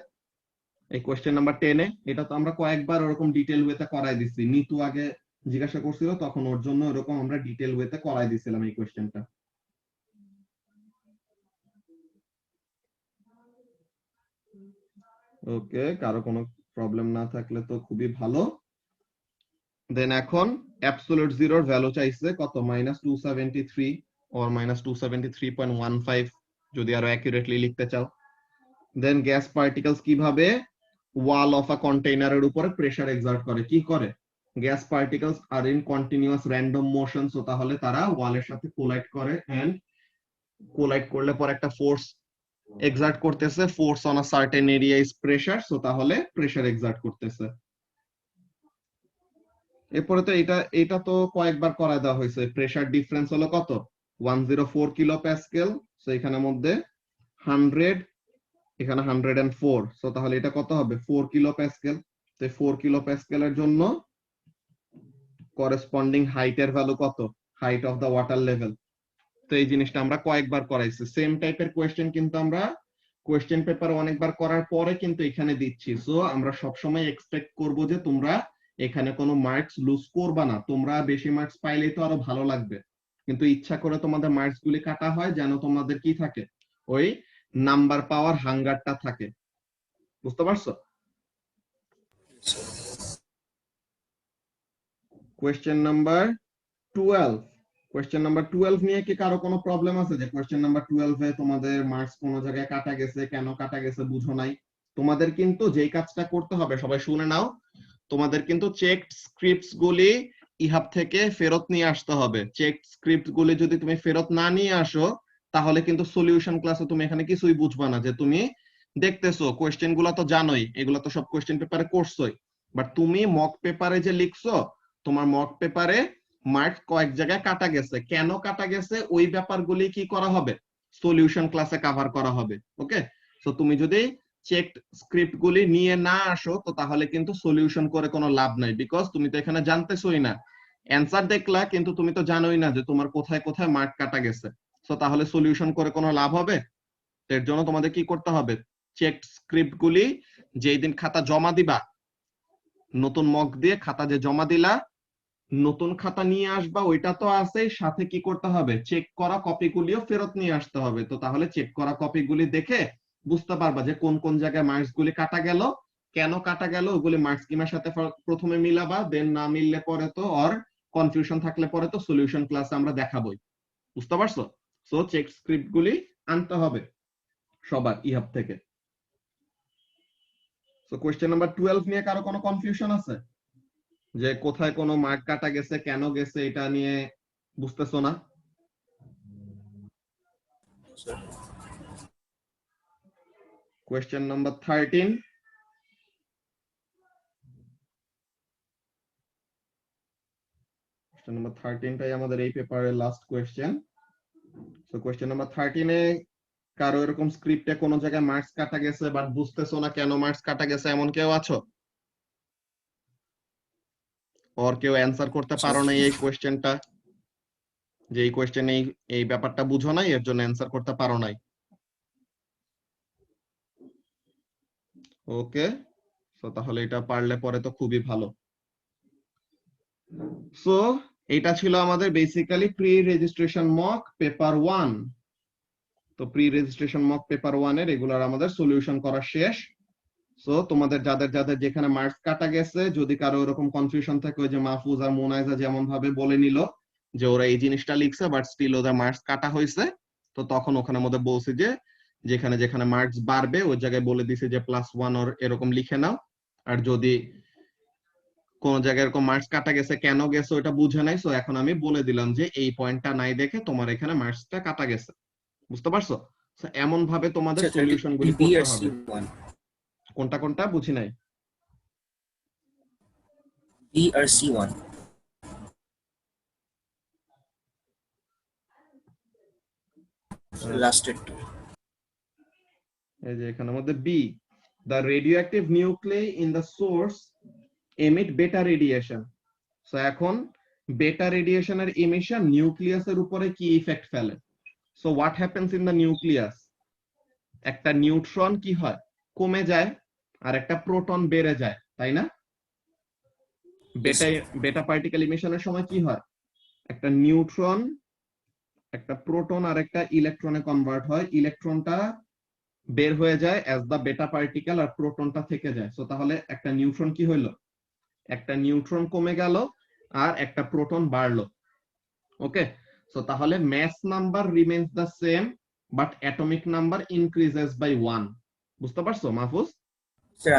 এই কোশ্চেন নাম্বার 10-এ? এটা তো আমরা কয়েকবার ওরকম ডিটেল ওয়েতে করাই দিছি। নিতু আগে জিজ্ঞাসা করছিল, তখন ওর জন্য এরকম আমরা ডিটেল ওয়েতে করাই দিছিলাম এই কোশ্চেনটা। ওকে, কারো কোনো প্রবলেম না থাকলে তো খুবই ভালো। দেন এখন অ্যাবসলিউট জিরোর ভ্যালু চাইছে কত, -273 অর -273.15 যদি আরো অ্যাকুরেটলি লিখতে চাও। দেন গ্যাস পার্টিকেলস কিভাবে ওয়াল অফ আ কন্টেইনারের উপরে প্রেসার এক্সার্ট করে? কি করে? Gas particles R in continuous random motion, so তাহলে তারা ওয়ালের সাথে কোলাইড করে, এন্ড কোলাইড করলে পর একটা ফোর্স এক্সার্ট করতেছে, force on a certain area is pressure, so তাহলে প্রেসার এক্সার্ট করতেছে। এরপরে তো এটা এটা তো কয়েকবার করায় দেওয়া হয়েছে। প্রেসার ডিফারেন্স হলো কত, 104 কিলো প্যাসকেল, সো এখানের মধ্যে 100, এখানে 104, সো তাহলে এটা কত হবে, 4 কিলো প্যাসকেল। তো 4 কিলো প্যাসকেলের জন্য করেসপন্ডিং হাইটের ভ্যালু কত, height of the water level. তো এই জিনিসটা আমরা কয়েকবার করাইছি। সেম টাইপের কোয়েশ্চেন কিন্তু আমরা কোয়েশ্চেন পেপার অনেকবার করার পরে কিন্তু এখানে দিচ্ছি। সো আমরা সবসময় এক্সপেক্ট করব যে তোমরা এখানে কোনো মার্কস লুজ করবা না। তোমরা বেশি মার্কস পাইলেই তো আরো ভালো লাগবে, কিন্তু ইচ্ছা করে তোমাদের মার্কস গুলি কাটা হয় যেন তোমাদের কি থাকে, ওই নাম্বার পাওয়ার হাঙ্গারটা থাকে। বুঝতে পারছো? কোয়েশ্চেন নাম্বার 12, কোয়েশ্চেন নাম্বার 12 নিয়ে কি কারো কোনো প্রবলেম আছে, যে কোয়েশ্চেন নাম্বার 12 এ তোমাদের মার্কস কোনো জায়গায় কাটা গেছে, কেন কাটা গেছে বুঝো নাই? তোমাদের কিন্তু যেই কাজটা করতে হবে, সবাই শুনে নাও, তোমাদের কিন্তু চেকড স্ক্রিপ্টস গুলি ইহাব থেকে ফেরত নিয়ে আসতে হবে। চেকড স্ক্রিপ্ট গুলি যদি তুমি ফেরত না নিয়ে আসো, তাহলে কিন্তু সলিউশন ক্লাসে তুমি এখানে কিছুই বুঝবা না। যে তুমি দেখতেছো কোয়েশ্চেন গুলা তো জানোই, এগুলা তো সব কোয়েশ্চেন পেপারে করছোই, বাট তুমি মক পেপারে যে লিখছো, তোমার মক পেপারে মার্কস কয়েক জায়গায় কাটা গেছে, কেন কাটা গেছে ওই ব্যাপারগুলি কি করা হবে, সলিউশন ক্লাসে কভার করা হবে। ওকে, সো তুমি যদি চেকড স্ক্রিপ্ট গুলি নিয়ে না আসো, তো তাহলে কিন্তু সলিউশন করে কোনো লাভ নাই, বিকজ তুমি তো এখানে জানতেছোই না। অ্যান্সার দেখলা কিন্তু তুমি তো জানোই না যে তোমার কোথায় কোথায় মার্ক কাটা গেছে। সো তাহলে সলিউশন করে কোনো লাভ হবে? এর জন্য তোমাদের কি করতে হবে, চেকড স্ক্রিপ্ট গুলি যেই দিন খাতা জমা দিবা, নতুন মক দিয়ে খাতা যে জমা দিলা, নতুন খাতা নিয়ে আসবা, ওইটা তো আছে, সাথে কি করতে হবে, চেক করা কপিগুলিও ফেরত নিয়ে আসতে হবে। তো তাহলে চেক করা কপিগুলি দেখে বুঝতে পারবা যে কোন কোন জায়গায় মার্কস গুলি কাটা গেল, কেন কাটা গেল, ওগুলি মার্কস স্কিমের সাথে প্রথমে মিলাবা, দেন না মিললে পরে তো, আর কনফিউশন থাকলে পরে তো সলিউশন ক্লাসে আমরা দেখাবোই। বুঝতে পারছো? সো চেক স্ক্রিপ্ট গুলি আনতে হবে সবার ইহাব থেকে। সো কোয়েশ্চেন নাম্বার 12 নিয়ে কারো কোনো কনফিউশন আছে, যে কোথায় কোনো মার্ক কাটা গেছে, কেন গেছে, এটা নিয়ে বুঝতেছো না? কোয়েশ্চেন নাম্বার 13, কোয়েশ্চেন নাম্বার 13 টাই আমাদের এই পেপারের last question. So question number 13 এ কারো এরকম স্ক্রিপ্টে কোনো জায়গায় মার্কস কাটা গেছে বাট বুঝতেছো না কেন মার্কস কাটা গেছে এমন কেউ আছো? ওর কেউ অ্যান্সার করতে পারো না এই কোয়েশ্চেনটা, যে এই কোয়েশ্চেনে এই ব্যাপারটা বুঝো নাই এর জন্য অ্যান্সার করতে পারো নাই? ওকে, সো তাহলে এটা পারলে পরে তো খুবই ভালো। সো এটা ছিল আমাদের basically pre registration mock paper 1। তো প্রি রেজিস্ট্রেশন মক পেপার 1 এর রেগুলার আমাদের সলিউশন করা শেষ। সো তোমাদের যাদের যাদের যেখানে মার্কস কাটা গেছে, যদি কারো এরকম কনফিউশন থাকে, ওই যে মাহফুজ আর মোনাইজা যেমন ভাবে বলে নিল যে ওরা এই জিনিসটা লিখছে বাট স্টিল ওদের মার্কস কাটা হয়েছে, তো তখন ওখানে মধ্যে বলছি যে যেখানে যেখানে মার্কস বাড়বে ওই জায়গায় বলে দিছে যে +1 ওর এরকম লিখে নাও। আর যদি কোন জায়গায় এরকম মার্কস কাটা গেছে কেন গেছে ওটা বুঝে নাই, সো এখন আমি বলে দিলাম যে এই পয়েন্টটা নাই দেখে তোমার এখানে মার্কসটা কাটা গেছে। বুঝতে পারছো? So, এমন ভাবে তোমাদের সলিউশন গুলি বি করতে আর সি হবে। ওয়ান, কোনটা কোনটা বুঝি নাই। বি আর সি ওয়ান। লাস্টের টু। এই যে এখানের মধ্যে B, the radioactive nuclei in the source emit beta radiation. So এখন বেটা রেডিয়েশনের ইমিশন নিউক্লিয়াসের উপরে কি ইফেক্ট ফেলে? So what happens in the nucleus? একটা নিউট্রন কি হয়, কমে যায়, আর একটা প্রোটন বেড়ে যায়, তাই না? বেটা বেটা পার্টিকেল ইমিশনের সময় কি হয়, একটা নিউট্রন একটা প্রোটন আর একটা ইলেকট্রনে কনভার্ট হয়, ইলেকট্রনটা বের হয়ে যায় অ্যাজ দ্য বেটা পার্টিকেল আর প্রোটনটা থেকে যায়। সো তাহলে একটা নিউট্রন কি হইলো, একটা নিউট্রন কমে গেল আর একটা প্রোটন বাড়লো। ওকে, সো তাহলে mass number remains the same but atomic number increases by 1। বুঝতে পারছো মাহফুজ? স্যার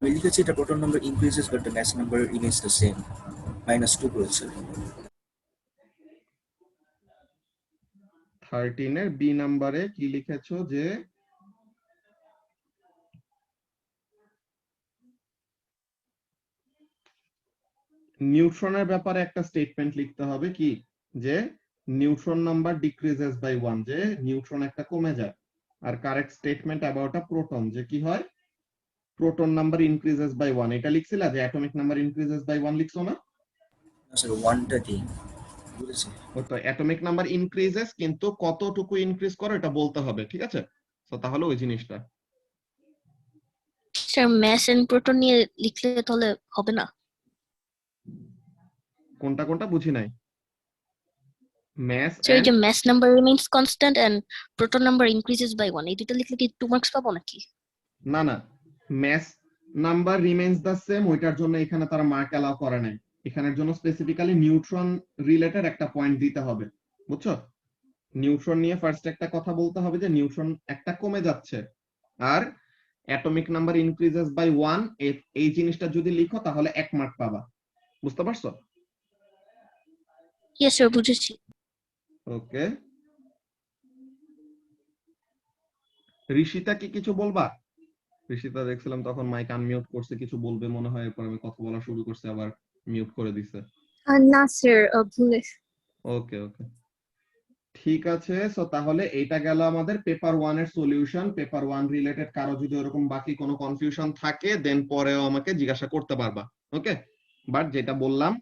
আমি লিখেছি এটা proton number increases but the mass number remains the same, -2 করেছে। 13 এর বি নাম্বারে কি লিখেছো যে নিউট্রনের ব্যাপারে একটা স্টেটমেন্ট লিখতে হবে কি, যে নিউট্রন নাম্বার ডিক্রিজেস বাই 1, যে নিউট্রন একটা কমে যায়। আর correct statement about a proton যে কি হয়, প্রোটন নাম্বার ইনক্রিজেস বাই 1, এটা লিখছিলা যে অ্যাটমিক নাম্বার ইনক্রিজেস বাই 1 লিখছো না? না স্যার, ওয়ানটা দিই বুঝেছি। ওই তো অ্যাটমিক নাম্বার ইনক্রিজেস, কিন্তু কতটুকু ইনক্রিজ করে এটা বলতে হবে, ঠিক আছে? তো তাহলে ওই জিনিসটা স্যার ম্যাস এন্ড প্রোটন নিয়ে লিখলে তাহলে হবে না? কোনটা কোনটা বুঝি নাই। ম্যাস স্যার এই এন্ড যে mass number remains constant and proton number increases by 1, এই দুটো লিখলে কি 2 মার্কস পাবো নাকি? না না, mass number remains the same, ওইটার জন্য এখানে তারা মার্ক অ্যালাউ করে নাই। এখানের জন্য স্পেসিফিক্যালি নিউট্রন রিলেটেড একটা পয়েন্ট দিতে হবে, বুঝছো? নিউট্রন নিয়ে ফার্স্ট একটা কথা বলতে হবে যে নিউট্রন একটা কমে যাচ্ছে আর অ্যাটমিক নাম্বার ইনক্রিজেস বাই 1, এই জিনিসটা যদি লিখো তাহলে 1 মার্ক পাবা। বুঝতে পারছো? ইয়েস স্যার, বুঝেছি। ওকে, ঋষিতা কি কিছু বলবা? ঋষিতা দেখছিলাম তখন মাইক আনমিউট করছে, কিছু বলবে মনে হয়, এরপর আমি কথা বলা শুরু করছি আবার মিউট করে দিছে। না স্যার, ভুলে। ওকে ওকে, ঠিক আছে। সো তাহলে এটা গেল আমাদের পেপার 1 এর সলিউশন। পেপার 1 রিলেটেড কারো যদি এরকম বাকি কোনো কনফিউশন থাকে দেন পরেও আমাকে জিজ্ঞাসা করতে পারবা। ওকে, বাট যেটা বললাম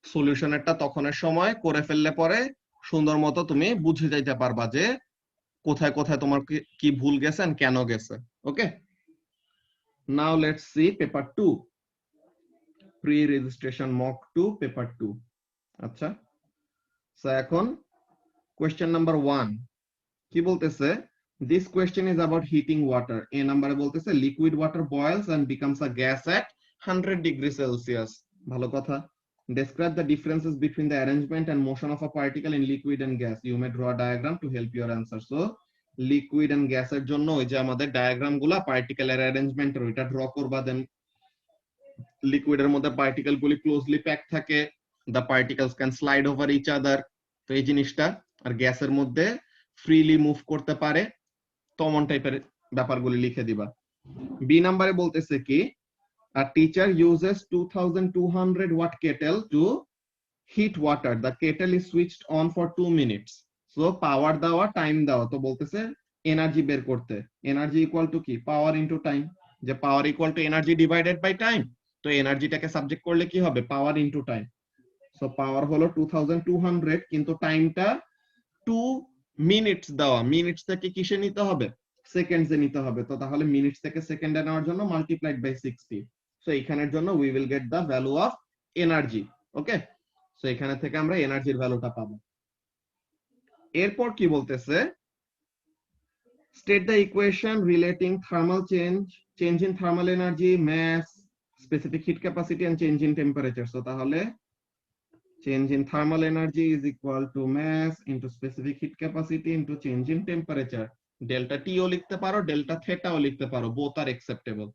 সলিউশনেরটা তখনের সময় করে ফেললে পরে সুন্দর মতো তুমি বুঝে যাইতে পারবা যে কোথায় কোথায় তোমার কি ভুল গেছে আর কেন গেছে। Okay, now let's see paper 2, pre registration mock 2 paper 2। আচ্ছা, সো এখন কোয়েশ্চেন নাম্বার 1 কি বলতেছে, this question is about heating water. A নাম্বারে বলতেছে liquid water boils and becomes a gas at 100 degrees Celsius. ভালো কথা। Describe the differences between the arrangement and motion of a particle in liquid and gas. You may draw a diagram to help your answer. So liquid and gas এর জন্য ওই যে আমাদের diagram গুলা পার্টিকেলের arrangement ওইটা draw করবা। দেন liquid এর মধ্যে পার্টিকেল গুলি ক্লোজলি প্যাক থাকে, the particles can slide over each other, তো এই জিনিসটা। আর গ্যাসের মধ্যে ফ্রিলি মুভ করতে পারে, কমন টাইপের ব্যাপারগুলি লিখে দিবা। বি নাম্বারে বলতেছে কি a teacher uses 2200 watt kettle to heat water. The kettle is switched on for 2 minutes. So power দেওয়া টাইম দেওয়া, তো বলতেছে এনার্জি বের করতে। এনার্জি ইকুয়াল টু কি, পাওয়ার ইনটু টাইম। যে power equal to energy divided by time, তো এনার্জিটাকে সাবজেক্ট করলে কি হবে, power into time. So power হলো 2200, কিন্তু টাইমটা 2 মিনিটস দেওয়া। মিনিটস থেকে কিসে নিতে হবে, সেকেন্ডসে নিতে হবে। তো তাহলে মিনিটস থেকে সেকেন্ডে নেওয়ার জন্য মাল্টিপ্লাইড বাই 60। সো এখানের জন্য we will get the value of energy. Okay, so এখানে থেকে আমরা এনার্জির ভ্যালুটা পাবো। এরপর কি বলতেছে, state the equation relating thermal change in thermal energy, mass, specific heat capacity and change in temperature. So তাহলে change in thermal energy is equal to mass into specific heat capacity into change in temperature. Delta T ও লিখতে পারো, delta theta ও লিখতে পারো, both are acceptable.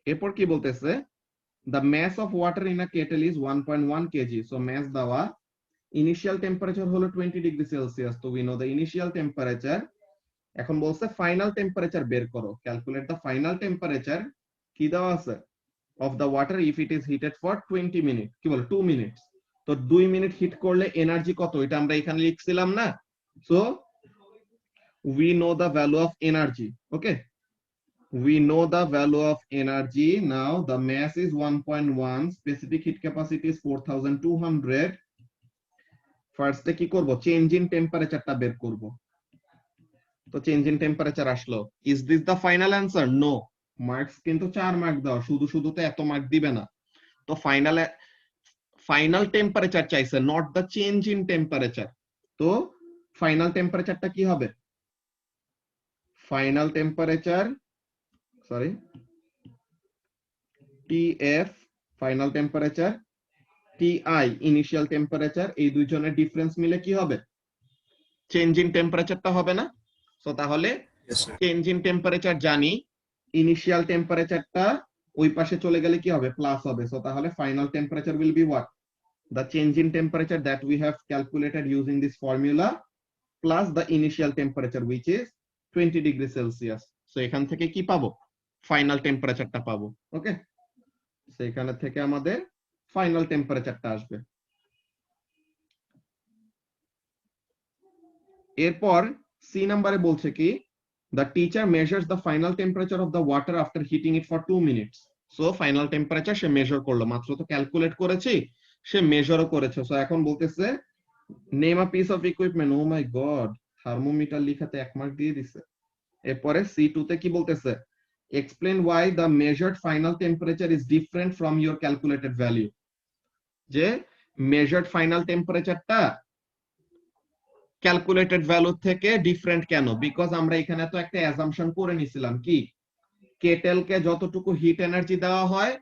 এরপর কি বলতেছে, the mass of water in a kettle is 1.1 kg. So mass দেওয়া, initial temperature হলো 20 degree Celsius. তো we know the initial temperature. এখন বলছে ফাইনাল টেম্পারেচার বের করো, ক্যালকুলেট দ্য ফাইনাল টেম্পারেচার। কি দেওয়া আছে, of the water if it is heated for 20 minutes, কি বলে 2 minutes। তো 2 মিনিট হিট করলে এনার্জি কত, এটা আমরা এখানে লিখছিলাম না। So we know the value of energy. Okay, we know the value of energy. Now the mass is 1.1, specific heat capacity is 4200. ফার্স্টে কি করব, চেঞ্জ ইন টেম্পারেচারটা বের করব। তো চেঞ্জ ইন টেম্পারেচার আসলো। Is this the final answer? No, marks কিন্তু 4 mark দাও, শুধু শুধু তো এত মার্ক দিবে না। তো ফাইনাল টেম্পারেচার চাইছে, not the change in temperature. তো ফাইনাল টেম্পারেচারটা কি হবে, final temperature, sorry, TF final temperature, TI initial temperature, এই দুইজনের ডিফারেন্স মিলে কি হবে, চেঞ্জ ইন টেম্পারেচারটা হবে না। সো তাহলে চেঞ্জ ইন টেম্পারেচার জানি, ইনিশিয়াল টেম্পারেচারটা ওই পাশে চলে গেলে কি হবে, প্লাস হবে। সো তাহলে final temperature will be what, the change in temperature that we have calculated using this formula plus the initial temperature which is 20 degrees Celsius. So এখান থেকে কি পাবো, ফাইনাল টেম্পারেচারটা পাবো। ওকে, সো এখানে থেকে আমাদের ফাইনাল টেম্পারেচারটা আসবে। এরপর সি নাম্বারে বলছে কি, the teacher measures the final temperature of the water after heating it for 2 minutes. So final temperature say measure করলো, মাত্র তো ক্যালকুলেট করেছি, সে মেজারও করেছে। সো এখন বলতেছে name a piece of equipment. Oh my God, thermometer লিখাতে 1 মার্ক দিয়ে দিছে। এরপরে সি2 তে কি বলতেছে, explain why the measured final temperature is different from your calculated value. যে মেজার্ড ফাইনাল টেম্পারেচারটা ক্যালকুলেটেড ভ্যালু থেকে ডিফারেন্ট কেন, বিকজ আমরা এখানে তো একটা অ্যাজাম্পশন করে নিছিলাম কি, কেটেলকে যতটুকু হিট এনার্জি দেওয়া হয়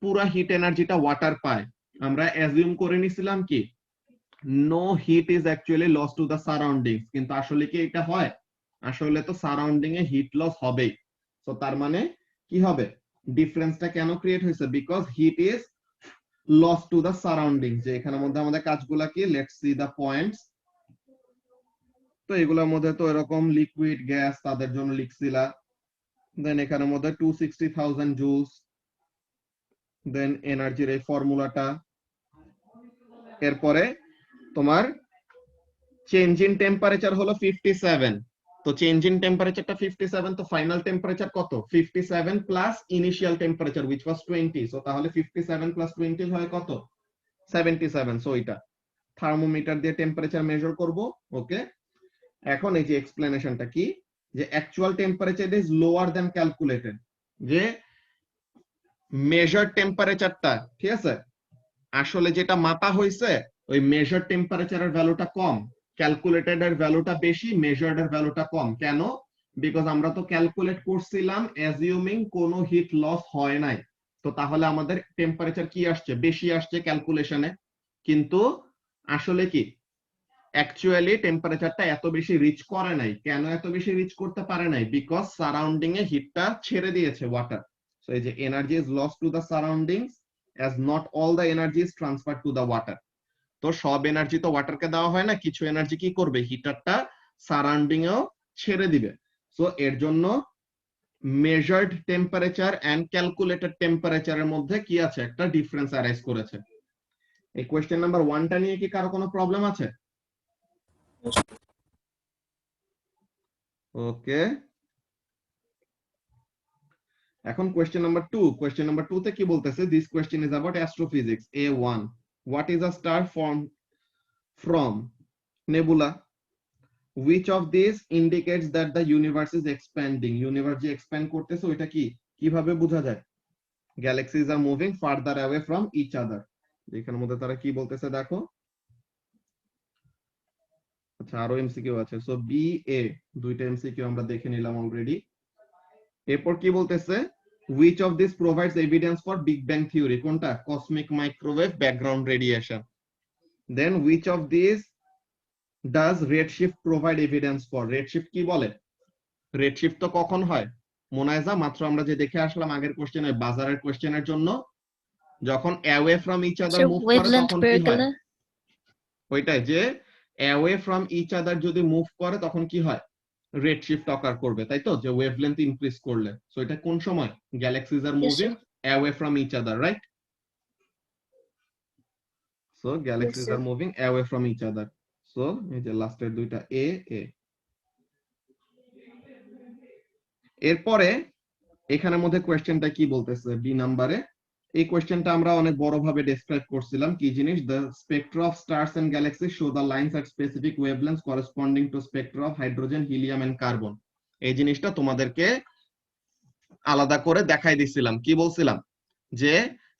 পুরা হিট এনার্জিটা ওয়াটার পায়। আমরা অ্যাজিউম করে নিছিলাম কি, no heat is actually loss to the surroundings, কিন্তু আসলে কি এটা হয়, আসলে তো সারাউন্ডিং এ হিট লস হবেই। সো তার মানে কি হবে, ডিফারেন্সটা কেন ক্রিয়েট হয়েছে, because heat is loss to the surrounding. যে এখানের মধ্যে আমাদের কাজগুলা কি, লেটস সি দ্য পয়েন্টস। তো এগুলোর মধ্যে তো এরকম লিকুইড, গ্যাস, তাদের জন্য লিখছিলা। দেন এখানের মধ্যে 260,000 জুলস, দেন এনার্জির এই ফর্মুলাটা। এরপরে তোমার চেঞ্জ ইন টেম্পারেচার হলো 57। তো চেঞ্জ ইন টেম্পারেচারটা 57, তো ফাইনাল টেম্পারেচার কত, 57 plus initial temperature which was 20। So তাহলে 57 প্লাস 20 হয় কত, 77। সো এটা থার্মোমিটার দিয়ে টেম্পারেচার মেজার করব। ওকে, এখন এই যে এক্সপ্লেনেশনটা কি, যে actual temperature is lower than calculated. যে মেজার টেম্পারেচারটা, ঠিক আছে, আসলে যেটা মাপা হয়েছে ওই মেজার টেম্পারেচারের ভ্যালুটা কম, ক্যালকুলেটেড এর ভ্যালুটা বেশি, মেজার্ড এর ভ্যালুটা কম। কেন, বিকজ আমরা তো ক্যালকুলেট করছিলাম অ্যাজিউমিং কোনো হিট লস হয় নাই। তো তাহলে আমাদের টেম্পারেচার কি আসছে, বেশি আসছে ক্যালকুলেশনে, কিন্তু আসলে কি অ্যাকচুয়ালি টেম্পারেচারটা এত বেশি রিচ করে নাই। কেন এত বেশি রিচ করতে পারে নাই, বিকজ সারাউন্ডিং এ হিটটা ছেড়ে দিয়েছে ওয়াটার। সো এই যে energy is loss to the surroundings as not all the energy is transferred to the water. তো সব এনার্জি তো ওয়াটারকে দেওয়া হয় না, কিছু এনার্জি কি করবে, হিটারটা সারাউন্ডিং এও ছেড়ে দিবে। সো এর জন্য মেজার্ড টেম্পারেচার এন্ড ক্যালকুলেটেড টেম্পারেচারের মধ্যে কি আছে, একটা ডিফারেন্স অ্যারাইজ করেছে। এই কোয়েশ্চেন নাম্বার 1টা নিয়ে কি কারো কোনো প্রবলেম আছে? ওকে, এখন কোয়েশ্চেন নাম্বার 2। কোয়েশ্চেন নাম্বার 2 তে কি বলতেছে, this question is about astrophysics A1, what is a star form from nebula, which of these indicates that the universe is expanding? Universe যে এক্সপ্যান্ড করতেছে ওইটা কি, কিভাবে বোঝা যায়? Galaxies are moving further away from each other. এখানের মধ্যে তারা কি বলতেছে দেখো। আচ্ছা, আরো এমসিকিউ আছে। সো বি এ, দুইটা এমসিকিউ আমরা দেখে নিলাম অলরেডি। এরপর কি বলতেছে, which of these provides evidence for big bang theory? কোনটা? cosmic microwave background radiation. Then which of these does redshift provide evidence for? redshift কি বলে? redshift তো কখন হয় মোনায়েজা? মাত্র আমরা যে দেখে আসলাম আগের কোশ্চেনে, বাজারের কোশ্চেনের জন্য যখন away from each other Sir, move করে wavelength তখন per কি হয়? color. ওইটাই, যে away from each other যদি মুভ করে তখন কি হয়? রেড শিফট অকার করবে, তাই তো? যে ওয়েভলেন্থ ইনক্রিজ করলে। সো এটা কোন সময়? Galaxies are Yes, moving sir. Away from each other, right? So Yes, galaxies sir. Are moving away from each other. So এই যে লাস্টের দুইটা এ এ। এরপরে এখানের মধ্যে কোয়েশ্চেনটা কি বলতেছে বি নাম্বারে, এই কোয়েশ্চেনটা আমরা অনেক বড় ভাবে ডেসক্রাইব করছিলাম। কি জিনিস? The spectra of stars and galaxy show the lines at specific wavelength corresponding to spectra of hydrogen, helium and carbon. এই জিনিসটা তোমাদেরকে আলাদা করে দেখাই দিছিলাম। কি বলছিলাম? যে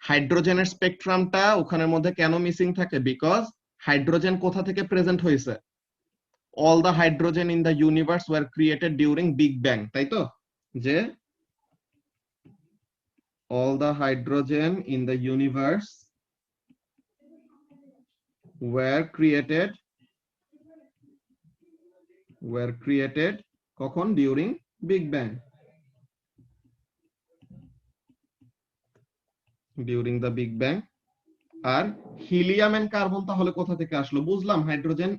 হাইড্রোজেনের স্পেকট্রামটা ওখানের মধ্যে কেন মিসিং থাকে? বিকজ হাইড্রোজেন কোথা থেকে প্রেজেন্ট হয়েছে? All the hydrogen in the universe war created during big bang, তাই তো? যে all the hydrogen in the universe were created কখন? during big bang, during the big bang। আর হিলিয়াম এন্ড কার্বন তাহলে কোথা থেকে আসলো? বুঝলাম হাইড্রোজেন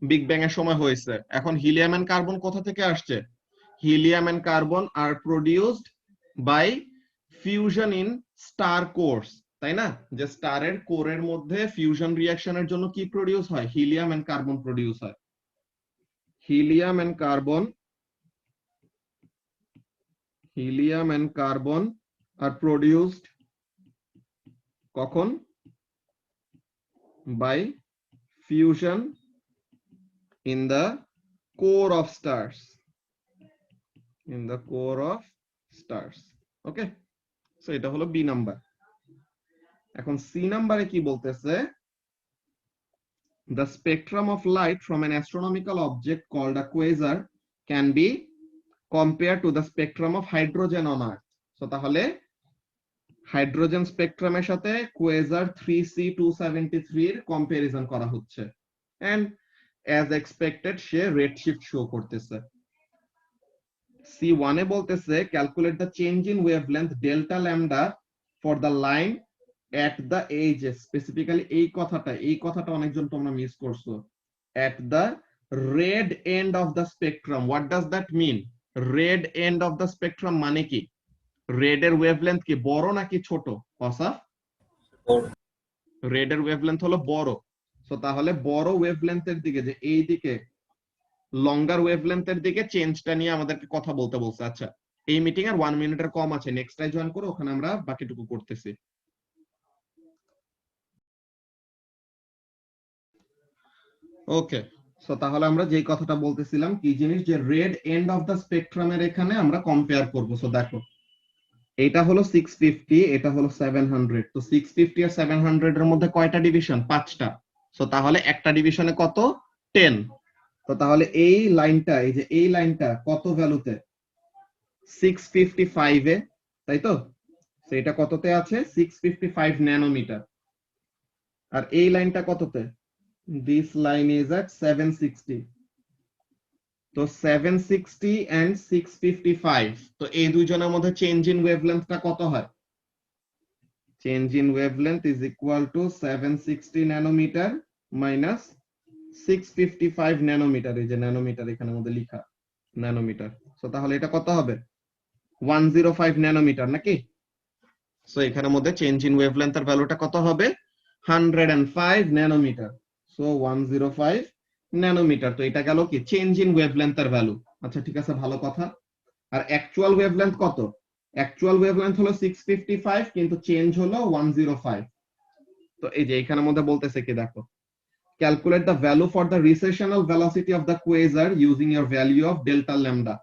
বিগ ব্যাং এর সময় হয়েছে, এখন হিলিয়াম এন্ড কার্বন কোথা থেকে আসছে? Helium and carbon are produced by fusion in star cores, তাই না? যে স্টারের কোরের মধ্যে ফিউশন রিঅ্যাকশনের জন্য কি প্রডিউস হয়? হিলিয়াম এন্ড কার্বন প্রডিউস হয়। Helium and carbon are produced কখন? By fusion in the core of stars, in the core of stars. Okay, so এটা হলো বি নাম্বার। এখন সি নাম্বারে কি বলতেছে, the spectrum of light from an astronomical object called a quasar can be compared to the spectrum of hydrogen on earth. So তাহলে hydrogen স্পেকট্রামের সাথে quasar 3C273 এর কম্পারিজন করা হচ্ছে, এন্ড অ্যাজ এক্সপেক্টেড সে রেড শিফট শো করতেছে। C1 এ বলতেছে calculate the change in wavelength delta lambda for the line at the edge, specifically এই কথাটা অনেকজন তোমরা মিস করছো। at the red end of the spectrum, what does that mean? red end of the spectrum মানে কি? Red এর wavelength কি বড় নাকি ছোট? অসাফ, রেড এর ওয়েভলেন্থ হলো বড়। সো তাহলে বড় ওয়েভলেন্থের দিকে, যে এই দিকে লঙ্গার ওয়েভলেন্থের দিকে চেঞ্জটা নিয়ে আমাদেরকে কথা বলতে বলছে। আচ্ছা, এই মিটিং এর 1 মিনিটের কম আছে, নেক্সট টাই জয়েন করো, ওখানে আমরা বাকিটুকু করতেছি। ওকে, সো তাহলে আমরা যেই কথাটা বলতেছিলাম, কি জিনিস? যে রেড এন্ড অফ দা স্পেকট্রামের এখানে আমরা কম্পেয়ার করব। সো দেখো, এটা হলো 650, এটা হলো 700। তো 650 আর 700 এর মধ্যে কয়টা ডিভিশন? 5টা। সো তাহলে একটা ডিভিশনে কত? 10। তো তাহলে এই লাইনটা, এই যে এই লাইনটা কত ভ্যালুতে? 655 এ, তাই তো? সেটা কততে আছে? 655 ন্যানোমিটার। আর এই লাইনটা কততে? This line is at 760. তো 760 and 655, তো এই দুইজনের মধ্যে চেঞ্জ ইন ওয়েভলেন্থটা কত হয়? Change in wavelength is equal to 760 nanometre minus 655 nanometre. এই যে ন্যানোমিটার এখানের মধ্যে লেখা, ন্যানোমিটার। সো তাহলে এটা কত হবে? 105 ন্যানোমিটার নাকি? সো এখানের মধ্যে চেঞ্জ ইন ওয়েভলেন্থের ভ্যালুটা কত হবে? 105 ন্যানোমিটার। So 105 nanometre. তো এটা গেল কি চেঞ্জ ইন ওয়েভলেন্থের ভ্যালু। আচ্ছা ঠিক আছে, ভালো কথা। আর অ্যাকচুয়াল ওয়েভলেন্থ কত? অ্যাকচুয়াল ওয়েভলেন্থ হলো 655, কিন্তু চেঞ্জ হলো 105। তো এই যে এখানের মধ্যে বলতেছে কি দেখো, calculate the value for the recessional velocity of the quasar using your value of delta lambda.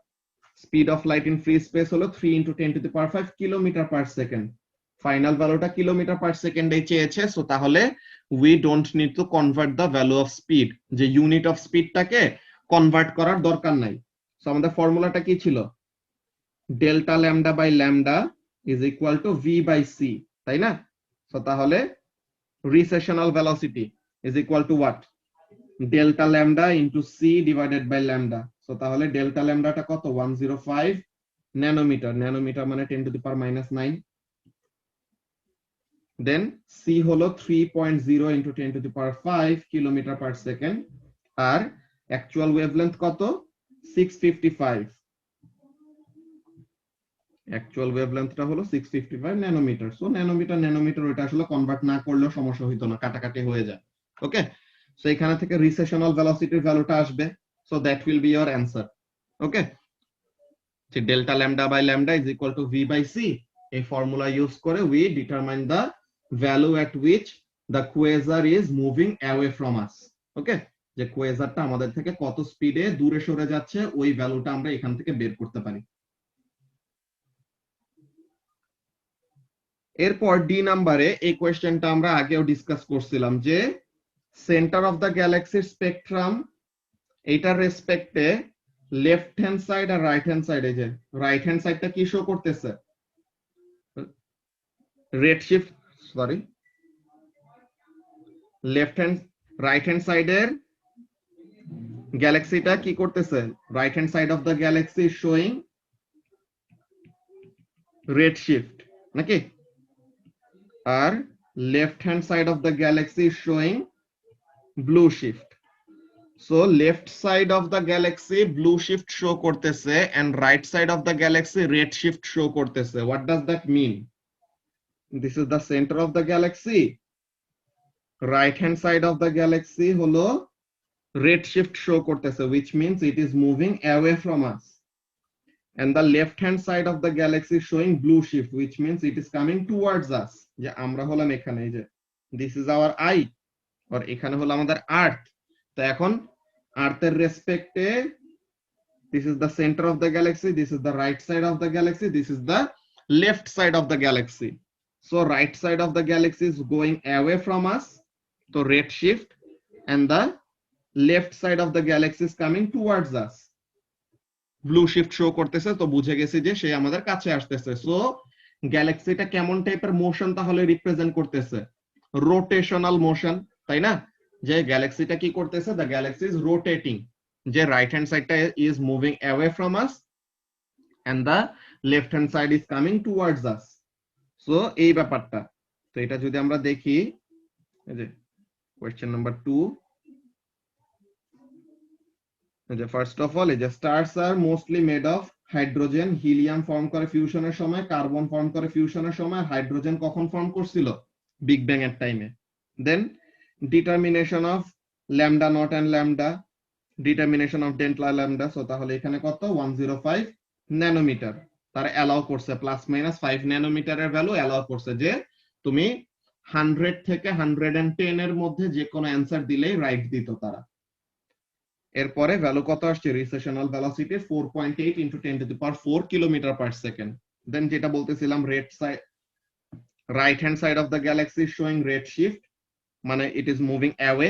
Speed of light in free space হলো 3 into 10 to the power 5 kilometre per second. Final ভ্যালুটা কিলোমিটার পার সেকেন্ডে চেয়েছে, so তাহলে we don't need to convert the value of speed, যে unit of স্পিডটাকে convert করার দরকার নাই। সো আমাদের ফর্মুলাটা কি ছিল? Delta lambda by lambda is equal to V by C, তাই না? সো তাহলে recessional velocity is equal to what? Delta lambda into c divided by lambda. So তাহলে delta lambda টা কত? 105 ন্যানোমিটার। ন্যানোমিটার মানে 10 to the power minus 9. Then c হলো 3.0 into 10 to the power 5 kilometre per second. আর actual wavelength কত? 655। Actual ওয়েভলেন্থটা হলো 655 nanometre. So nanometre ওটা আসলে কনভার্ট না করলেও সমস্যা হইতো না, কাটাকাটি হয়ে যায়। ওকে, সো এখানে থেকে রিসেশনাল ভেলোসিটির ভ্যালুটা আসবে। So that will be your answer. Okay, যে delta lambda by lambda is equal to V by c, এই ফর্মুলা ইউজ করে we determine the value at which the quasar is moving away from us. Okay, যে কোয়েজারটা আমাদের থেকে কত স্পিডে দূরে সরে যাচ্ছে, ওই ভ্যালুটা আমরা এখান থেকে বের করতে পারি। এরপর ডি নাম্বারে এই কোয়েশ্চেনটা আমরা আগেও ডিসকাস করছিলাম, যে সেন্টার অফ দ্য গ্যালাক্সির স্পেকট্রাম, এইটার রেসপেক্টে লেফট হ্যান্ড সাইড আর রাইট হ্যান্ড সাইড, এই যে রাইট হ্যান্ড সাইডটা কি শো করতেছে? Red shift, sorry, left hand right hand সাইডের গ্যালাক্সিটা কি করতেছে? Right hand side of the galaxy showing red shift নাকি? আর left hand side of the galaxy showing blue shift. So left side of the galaxy blue shift show করতেছে and right side of the galaxy red shift show করতেছে। What does that mean? This is the centre of the galaxy, right hand side of the galaxy হলো red shift show করতেছে, which means it is moving away from us, and the left hand side of the galaxy is showing blue shift, which means it is coming towards us. যে আমরা হলাম এখানে, এই যে this is our eye, আর এখানে হলো আমাদের আর্থ। তো এখন আর্থের রেসপেক্টে this is the center of the galaxy, this is the right side of the galaxy, this is the left side of the galaxy. So right side of the galaxy is going away from us, so red shift, and the left side of the galaxy is coming towards us, blue shift show করতেছে। তো বুঝে গেছি যে সে আমাদের কাছে আসতেছে। So গ্যালাক্সিটা কেমন টাইপের মোশন তাহলে রিপ্রেজেন্ট করতেছে? রোটেশনাল মোশন, তাই না? যে গ্যালাক্সিটা কি করতেছে? দ্য গ্যালাক্সি ইজ রোটেটিং, যে রাইট হ্যান্ড সাইডটা is moving away from us and the left hand side is coming towards us. So এই ব্যাপারটা। তো এটা যদি আমরা দেখি, এই যে question number 2, first of all, এই যে stars are mostly made of hydrogen, helium form করে ফিউশনের সময়, কার্বন ফর্ম করে ফিউশনের সময়, হাইড্রোজেন কখন ফর্ম করছিল? বিগ ব্যাং এর টাইমে। Then determination of lambda nought and lambda, determination of delta lambda. So তাহলে এখানে কত? 105 ন্যানোমিটার তারা অ্যালাউ করছে, প্লাস মাইনাস 5 ন্যানোমিটারের ভ্যালু অ্যালাউ করছে, যে তুমি 100 থেকে 110 এর মধ্যে যে কোনো অ্যান্সার দিলেই রাইট দিত তারা। এরপরে ভ্যালু কত আসছে? Recessional velocity 4.8 into 10 to the power 4 kilometre per second. Then যেটা বলতেছিলাম, red side, right hand side of the galaxy showing red shift, মানে it is moving away.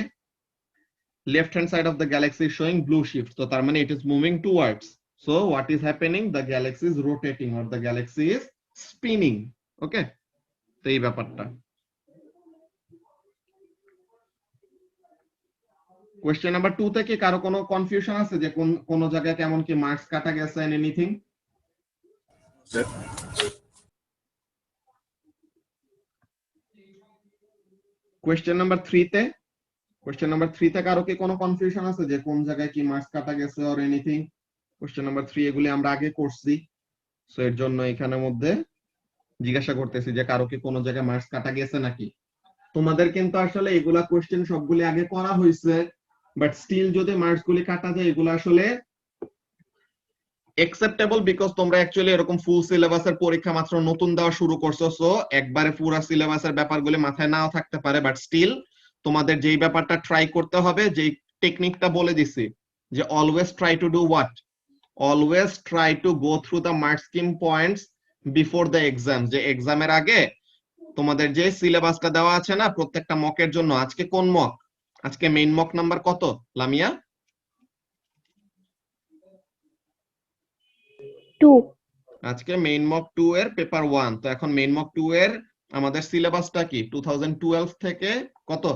Left hand side of the galaxy showing blue shift, তো তার মানে it is moving towards. So what is happening? The galaxy is rotating or the galaxy is spinning. Okay, তো এই ব্যাপারটা। Question number 2 থেকে কারো কোনো confusion আছে যে কোন জায়গায় কেমন কি মার্কস কাটা গেছে এন্ড এনিথিং? কোয়েশ্চেন নাম্বার 3 তে, কোয়েশ্চেন নাম্বার 3 তে কারো কি কোনো কনফিউশন আছে যে কোন জায়গায় কি মার্কস কাটা গেছে অর এনিথিং? কোয়েশ্চেন নাম্বার 3 এগুলি আমরা আগে করছি, সো এর জন্য এখানের মধ্যে জিজ্ঞাসা করতেছি যে কারো কি কোনো জায়গায় মার্কস কাটা গেছে নাকি। তোমাদের কিন্তু আসলে এগুলা কোশ্চেন সবগুলি আগে করা হয়েছে, বাট স্টিল যদি মার্কস গুলি কাটা যায় এগুলো আসলে একসেপ্টেবল, বিকজ তোমরা অ্যাকচুয়ালি এরকম ফুল সিলেবাসের পরীক্ষা মাত্র নতুন দেওয়া শুরু করছো। সো একবারে পুরো সিলেবাসের ব্যাপারগুলি মাথায় নাও থাকতে পারে, বাট স্টিল তোমাদের যেই ব্যাপারটা ট্রাই করতে হবে, যেই টেকনিকটা বলে দিছি, যে always try to do what, always try to go through the mark scheme points before the exam. যে এক্সামের আগে তোমাদের যে সিলেবাসটা দেওয়া আছে না প্রত্যেকটা মকের জন্য, আজকে কোন মক, আজকে মেইন মক নাম্বার কত লামিয়া? 2 আজকে মেইন মক 2 এর পেপার 1। তো এখন মেইন মক 2 এর আমাদের সিলেবাসটা কি 2012 থেকে কত?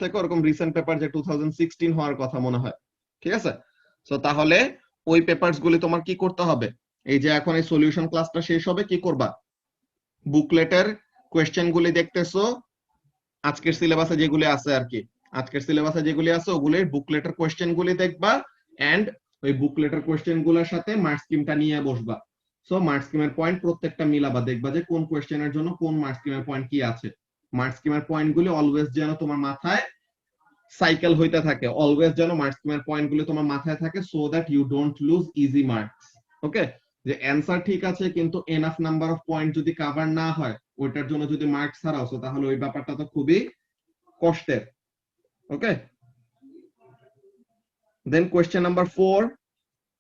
থেকে ওরকম রিসেন্ট পেপার যে 2016 হওয়ার কথা মনে হয়, ঠিক আছে? সো তাহলে ওই পেপারস গুলি তোমার কি করতে হবে, এই যে এখন এই সলিউশন ক্লাসটা শেষ হবে কি করবা, বুকলেটের কোয়েশ্চেন গুলি দেখতেছো, আজকের সিলেবাসে যেগুলি আছে আর কি, আজকের সিলেবাসে যেগুলি আছে ওগুলির বুকলেটের কোয়েশ্চেন গুলি দেখবা, এন্ড ওই বুকলেটের কোয়েশ্চেন গুলোর সাথে মার্ক স্কিমটা নিয়ে বসবা। সো মার্ক স্কিমের পয়েন্ট প্রত্যেকটা মিলাবা, দেখবা যে কোন কোয়েশ্চেনের জন্য কোন মার্ক স্কিমের পয়েন্ট কি আছে। মার্ক স্কিমের পয়েন্ট গুলি অলওয়েজ যেন তোমার মাথায় সাইকেল হইতে থাকে, অলওয়েজ যেন মার্ক স্কিমের পয়েন্ট গুলি তোমার মাথায় থাকে, so that you don't lose easy marks. Okay, যে অ্যান্সার ঠিক আছে কিন্তু এনাফ নাম্বার অফ পয়েন্ট যদি কভার না হয়, ওইটার জন্য যদি মার্কস হারাও, তাহলে ওই ব্যাপারটা তো খুবই কষ্টের। ওকে, দেন কোয়েশ্চেন নাম্বার 4।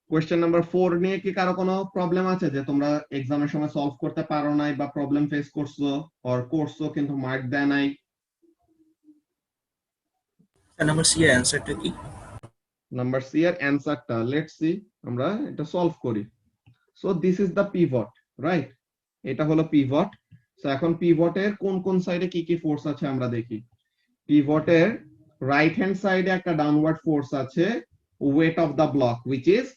কোয়েশ্চেন নাম্বার 4 নিয়ে কি কারো কোনো প্রবলেম আছে, যে তোমরা এক্সামের সময় সলভ করতে পারো নাই বা প্রবলেম ফেস করছো অর করছো কিন্তু মার্ক দেয় নাই? নাম্বার সি এর অ্যানসারটা কি? নাম্বার সি এর অ্যানসারটা লেটস সি, আমরা এটা সলভ করি। So this is the pivot, right? এটা হলো পিভট। সো এখন পিভটের কোন কোন সাইডে কি কি ফোর্স আছে আমরা দেখি। পিভটের রাইট হ্যান্ড সাইডে একটা ডাউনওয়ার্ড ফোর্স আছে, weight of the block which is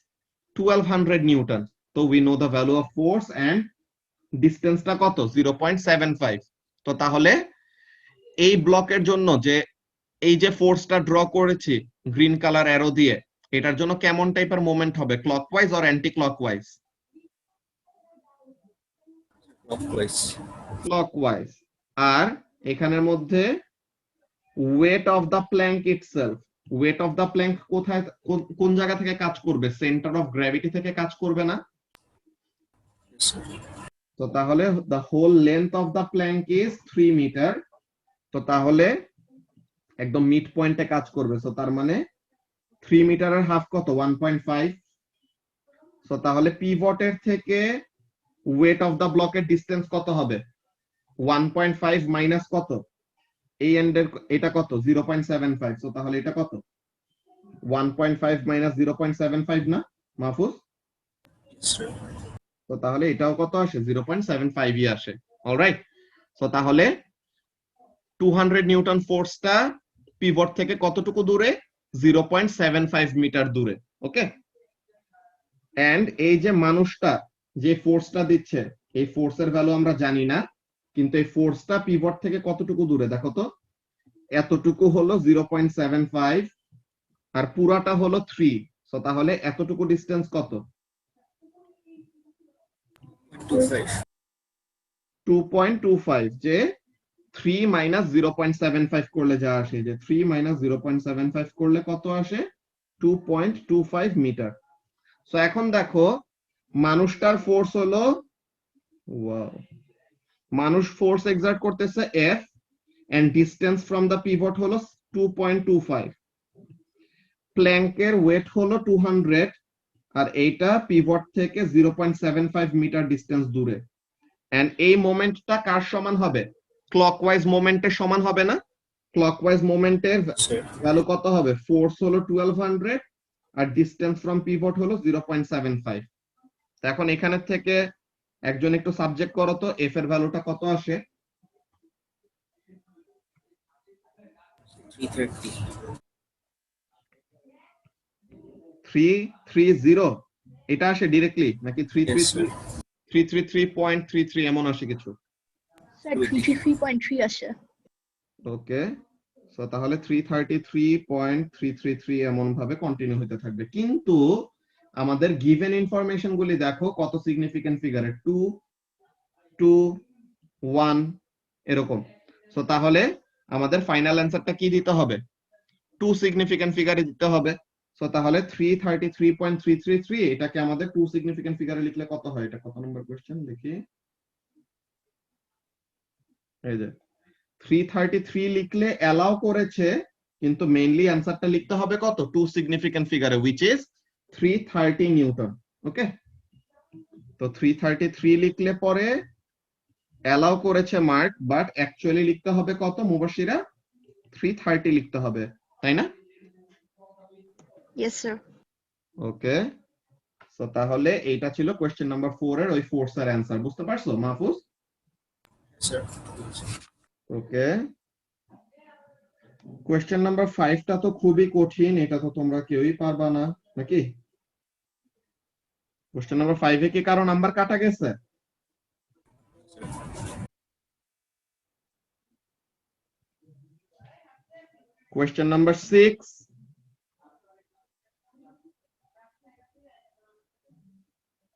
1200 newton. তো we know the value of force and ডিসটেন্সটা কত, 0.75। তো তাহলে এই ব্লকের জন্য যে এই যে ফোর্সটা ড্র করেছি গ্রিন কালার অ্যারো দিয়ে, এটার জন্য কেমন টাইপের মোমেন্ট হবে, clockwise or anti clockwise? Clockwise. Clockwise. আর এখানের মধ্যে weight of the plank itself, weight of the plank কোথায় কোন জায়গা থেকে কাজ করবে, সেন্টার অফ গ্র্যাভিটি থেকে কাজ করবে না? তো তাহলে the whole length of the plank is 3 metre. তো তাহলে একদম মিড পয়েন্টে কাজ করবে। সো তার মানে 3 মিটারের হাফ কত, 1.5। সো তাহলে পিভটের থেকে ওয়েট অফ দ্য ব্লকের ডিসটেন্স কত হবে, 1.5 মাইনাস কত, এই এন্ডের এটা কত, 0.75। সো তাহলে এটা কত, 1.5 মাইনাস 0.75 না মাহফুজ? তো তাহলে এটাও কত আসে, 0.75ই আসে। অলরাইট, সো তাহলে 200 নিউটন ফোর্সটা পিভট থেকে কতটুকু দূরে, 0.75 মিটার দূরে। ওকে, এন্ড এই যে মানুষটা যে ফোর্সটা দিচ্ছে, এই ফোর্সের ভ্যালু আমরা জানি না, কিন্তু এই ফোর্সটা পিভট থেকে কতটুকু দূরে দেখো তো, এতটুকু হলো 0.75 আর পুরাটা হলো 3। সো তাহলে এতটুকু ডিসটেন্স কত, 2.25। যে 3 মাইনাস 0.75 করলে যা আসে, যে 3 মাইনাস 0.75 করলে কত আসে, 2.25 মিটার। সো এখন দেখো মানুষটার ফোর্স হলো, ওয়াও, মানুষ ফোর্স এক্সার্ট করতেছে F and distance from the pivot হলো 2.25, প্ল্যাঙ্কের ওয়েট হলো 200 আর এইটা পিভট থেকে 0.75 মিটার ডিসটেন্স দূরে। এন্ড এই মোমেন্টটা কার সমান হবে, ক্লকওয়াইজ মোমেন্টের সমান হবে না? ক্লকওয়াইজ মোমেন্টের ভ্যালু কত হবে, ফোর্স হলো 1200 আর ডিসটেন্স ফ্রম পিভট হলো 0.75। এখন এখানে থেকে একজন একটু সাবজেক্ট করো তো, এফ এর ভ্যালুটা কত আসে? 330 এটা আসে ডিরেক্টলি নাকি 333.33 এমন আসে কিছু? স্যার 333.3 আসে। ওকে, সো তাহলে 333.333 এমন ভাবে কন্টিনিউ হতে থাকবে, কিন্তু আমাদের গিভেন ইনফরমেশন গুলি দেখো কত সিগনিফিকেন্ট ফিগারে, 2 2 1 এরকম। সো তাহলে আমাদের ফাইনাল অ্যান্সারটা কি দিতে হবে, 2 সিগনিফিকেন্ট ফিগারে দিতে হবে। সো তাহলে 333.333 এটাকে আমাদের 2 সিগনিফিকেন্ট ফিগারে লিখলে কত হয়, এটা কত নম্বর কোশ্চেন দেখি, এই যে 333 লিখলে অ্যালাউ করেছে, কিন্তু মেইনলি অ্যান্সারটা লিখতে হবে কত, 2 সিগনিফিকেন্ট ফিগারে, হুইচ ইজ 330 নিউটন। ওকে, তো 333 লিখলে পরে অ্যালাউ করেছে মার্ক, বাট অ্যাকচুয়ালি লিখতে হবে কত মুবাশিরা, 330 লিখতে হবে, তাই না? Yes, sir. ওকে, সো তাহলে এইটা ছিল কোশ্চেন নাম্বার 4 এর ওই ফোর্স এর অ্যান্সার, বুঝতে পারছো মাহফুজ? Sir. ওকে, কোশ্চেন নাম্বার 5 টা তো খুবই কঠিন, এটা তো তোমরা কেউই পারবা না নাকি? কোশ্চেন নাম্বার 5 এ কি কারো নাম্বার কাটা গেছে? কোশ্চেন নাম্বার 6,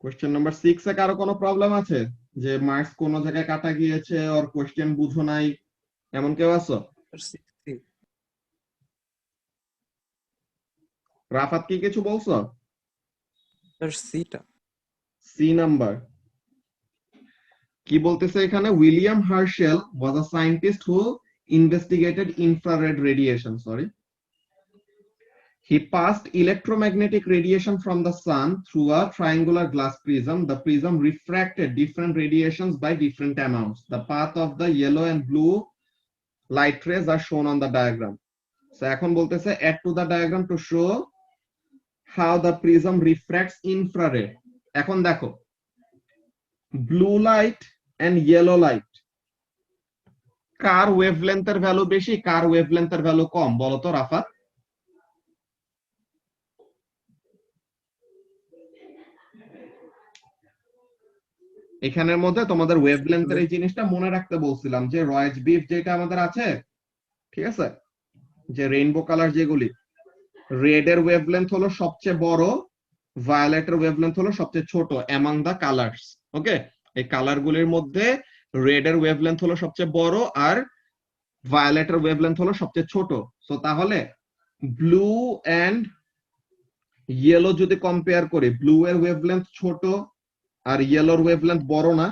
কোশ্চেন নাম্বার 6 এ কারো কোনো প্রবলেম আছে যে মার্কস কোন জায়গায় কাটা গিয়েছে আর কোশ্চেন বুঝো নাই, এমন কেউ আছো? রাফাত কি কিছু বলছো? স্যার সিটা সি নাম্বার কি বলতেছে এখানে, William Herschel was a scientist who investigated infrared radiation, sorry. He passed electromagnetic radiation from the sun through a triangular glass prism. The prism refracted different radiations by different amounts. The path of the yellow and blue light rays are shown on the diagram. So এখন বলতেছে add to the diagram to show how the prism refracts infrared. এখন দেখো blue light and yellow light, কার ওয়েভলেন্থের ভ্যালু বেশি, কার ওয়েভলেন্থের ভ্যালু কম, বলো তো রাফাত? এখানের মধ্যে তোমাদের ওয়েভলেন্থের এই জিনিসটা মনে রাখতে বলছিলাম, যে রয়েজ বিফ যেটা আমাদের আছে, ঠিক আছে, যে রেইনবো কালার যেগুলি, রেড এর ওয়েভলেন্থ হলো সবচেয়ে বড়, ভায়োলেটের ওয়েভলেন্থ হলো সবচেয়ে ছোট অ্যামং দা কালার্স। ওকে, এই কালার গুলির মধ্যে রেড এর ওয়েভলেন্থ হলো সবচেয়ে বড় আর ভায়োলেটের ওয়েভলেন্থ হলো সবচেয়ে ছোট। সো তাহলে ব্লু এন্ড ইয়েলো যদি কম্পেয়ার করি, ব্লু এর ওয়েভলেন্থ ছোট আর ইয়েলোর ওয়েভলেন্থ বড় না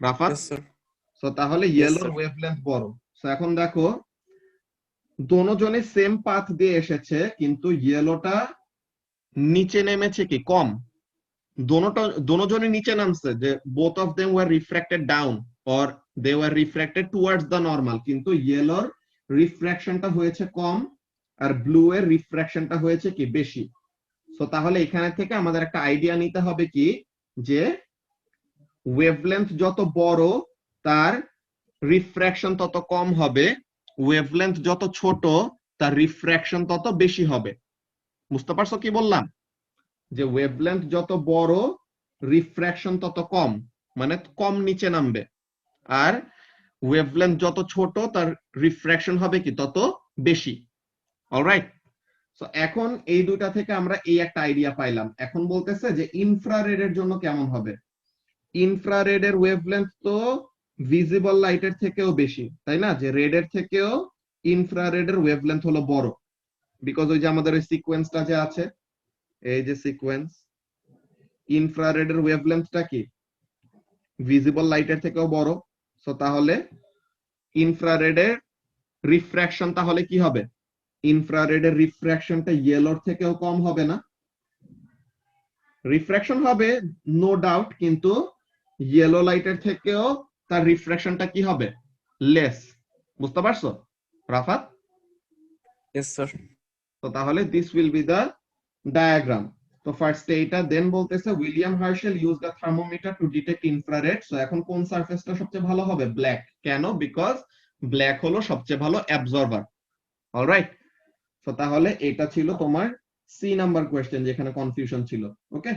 রাফাত? ইয়েস স্যার সো তাহলে Yes, ইয়েলোর sir. ওয়েভলেন্থ বড়। সো এখন দেখো দোনোজনে সেম পাথ দিয়ে এসেছে, কিন্তু ইয়েলোটা নিচে নেমেছে কি কম, দোনোজনে নিচে নামছে, যে both of them were refracted down or they were refracted towards the normal, কিন্তু ইয়েলোর রিফ্র্যাকশনটা হয়েছে কম আর ব্লু এর রিফ্র্যাকশনটা হয়েছে কি বেশি। সো তাহলে এখানে থেকে আমাদের একটা আইডিয়া নিতে হবে কি, যে ওয়েভলেন্থ যত বড় তার রিফ্র্যাকশন তত কম হবে, ওয়েভলেন্থ যত ছোট তার রিফ্র্যাকশন তত বেশি হবে। বুঝতে পারছো কি বললাম, যে ওয়েভলেন্থ যত বড় রিফ্র্যাকশন তত কম, মানে কম নিচে নামবে, আর ওয়েভলেন্থ যত ছোট তার রিফ্র্যাকশন হবে কি তত বেশি। অলরাইট, সো এখন এই দুইটা থেকে আমরা এই একটা আইডিয়া পাইলাম। এখন বলতেছে যে ইনফ্রারেড এর জন্য কেমন হবে, ইনফ্রারেড এর ওয়েভলেন্থ তো ভিজিবল লাইটের থেকেও বেশি, তাই না, যে রেড এর থেকেও ইনফ্রারেড এর ওয়েভলেন্থ হলো বড়, বিকজ ওই যে আমাদের ওই সিকোয়েন্সটা যে আছে, এই যে সিকোয়েন্স, ইনফ্রারেড এর ওয়েভলেন্থটা কি ভিজিবল লাইটের থেকেও বড়। সো তাহলে ইনফ্রারেড এর রিফ্র্যাকশন তাহলে কি হবে, ইনফ্রারেড এর রিফ্র্যাকশনটা ইয়েলোর থেকেও কম হবে না? রিফ্র্যাকশন হবে নো ডাউট, কিন্তু ইয়েলো লাইটের থেকেও তার রিফ্র্যাকশনটা কি হবে, লেস। বুঝতে পারছো রাফাত? ইয়েস স্যার তো তাহলে this will be the diagram. তো ফার্স্ট এইটা, দেন বলতেছে William Herschel use the thermometer to detect infrared. So এখন কোন সারফেসটা সবচেয়ে ভালো হবে, ব্ল্যাক। কেন, বিকজ ব্ল্যাক হলো সবচেয়ে ভালো অ্যাবজর্বার। অলরাইট, তো তাহলে এটা ছিল তোমার সি নাম্বার কোয়েশ্চেন, যেখানে কনফিউশন ছিল। ওকে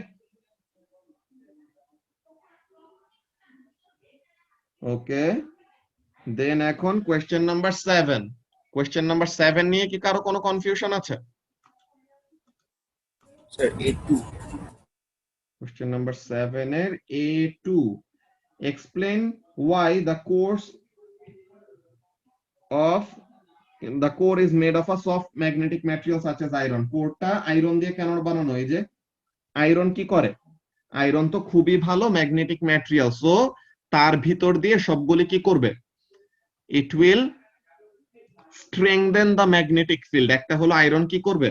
ওকে, দেন এখন কোয়েশ্চেন নাম্বার 7। কোয়েশ্চেন নাম্বার 7 নিয়ে কি কারো কোনো কনফিউশন আছে? Sir, A2. Question number 7 এর A2, explain why the core is made of a soft magnetic material such as iron. কোরটা আয়রন দিয়ে কেন বানানো? এই যে আয়রন কি করে, আয়রন তো খুবই ভালো ম্যাগনেটিক ম্যাটেরিয়াল, সো তার ভিতর দিয়ে সবগুলি কি করবে, it will strengthen the magnetic field. একটা হলো আয়রন কি করবে,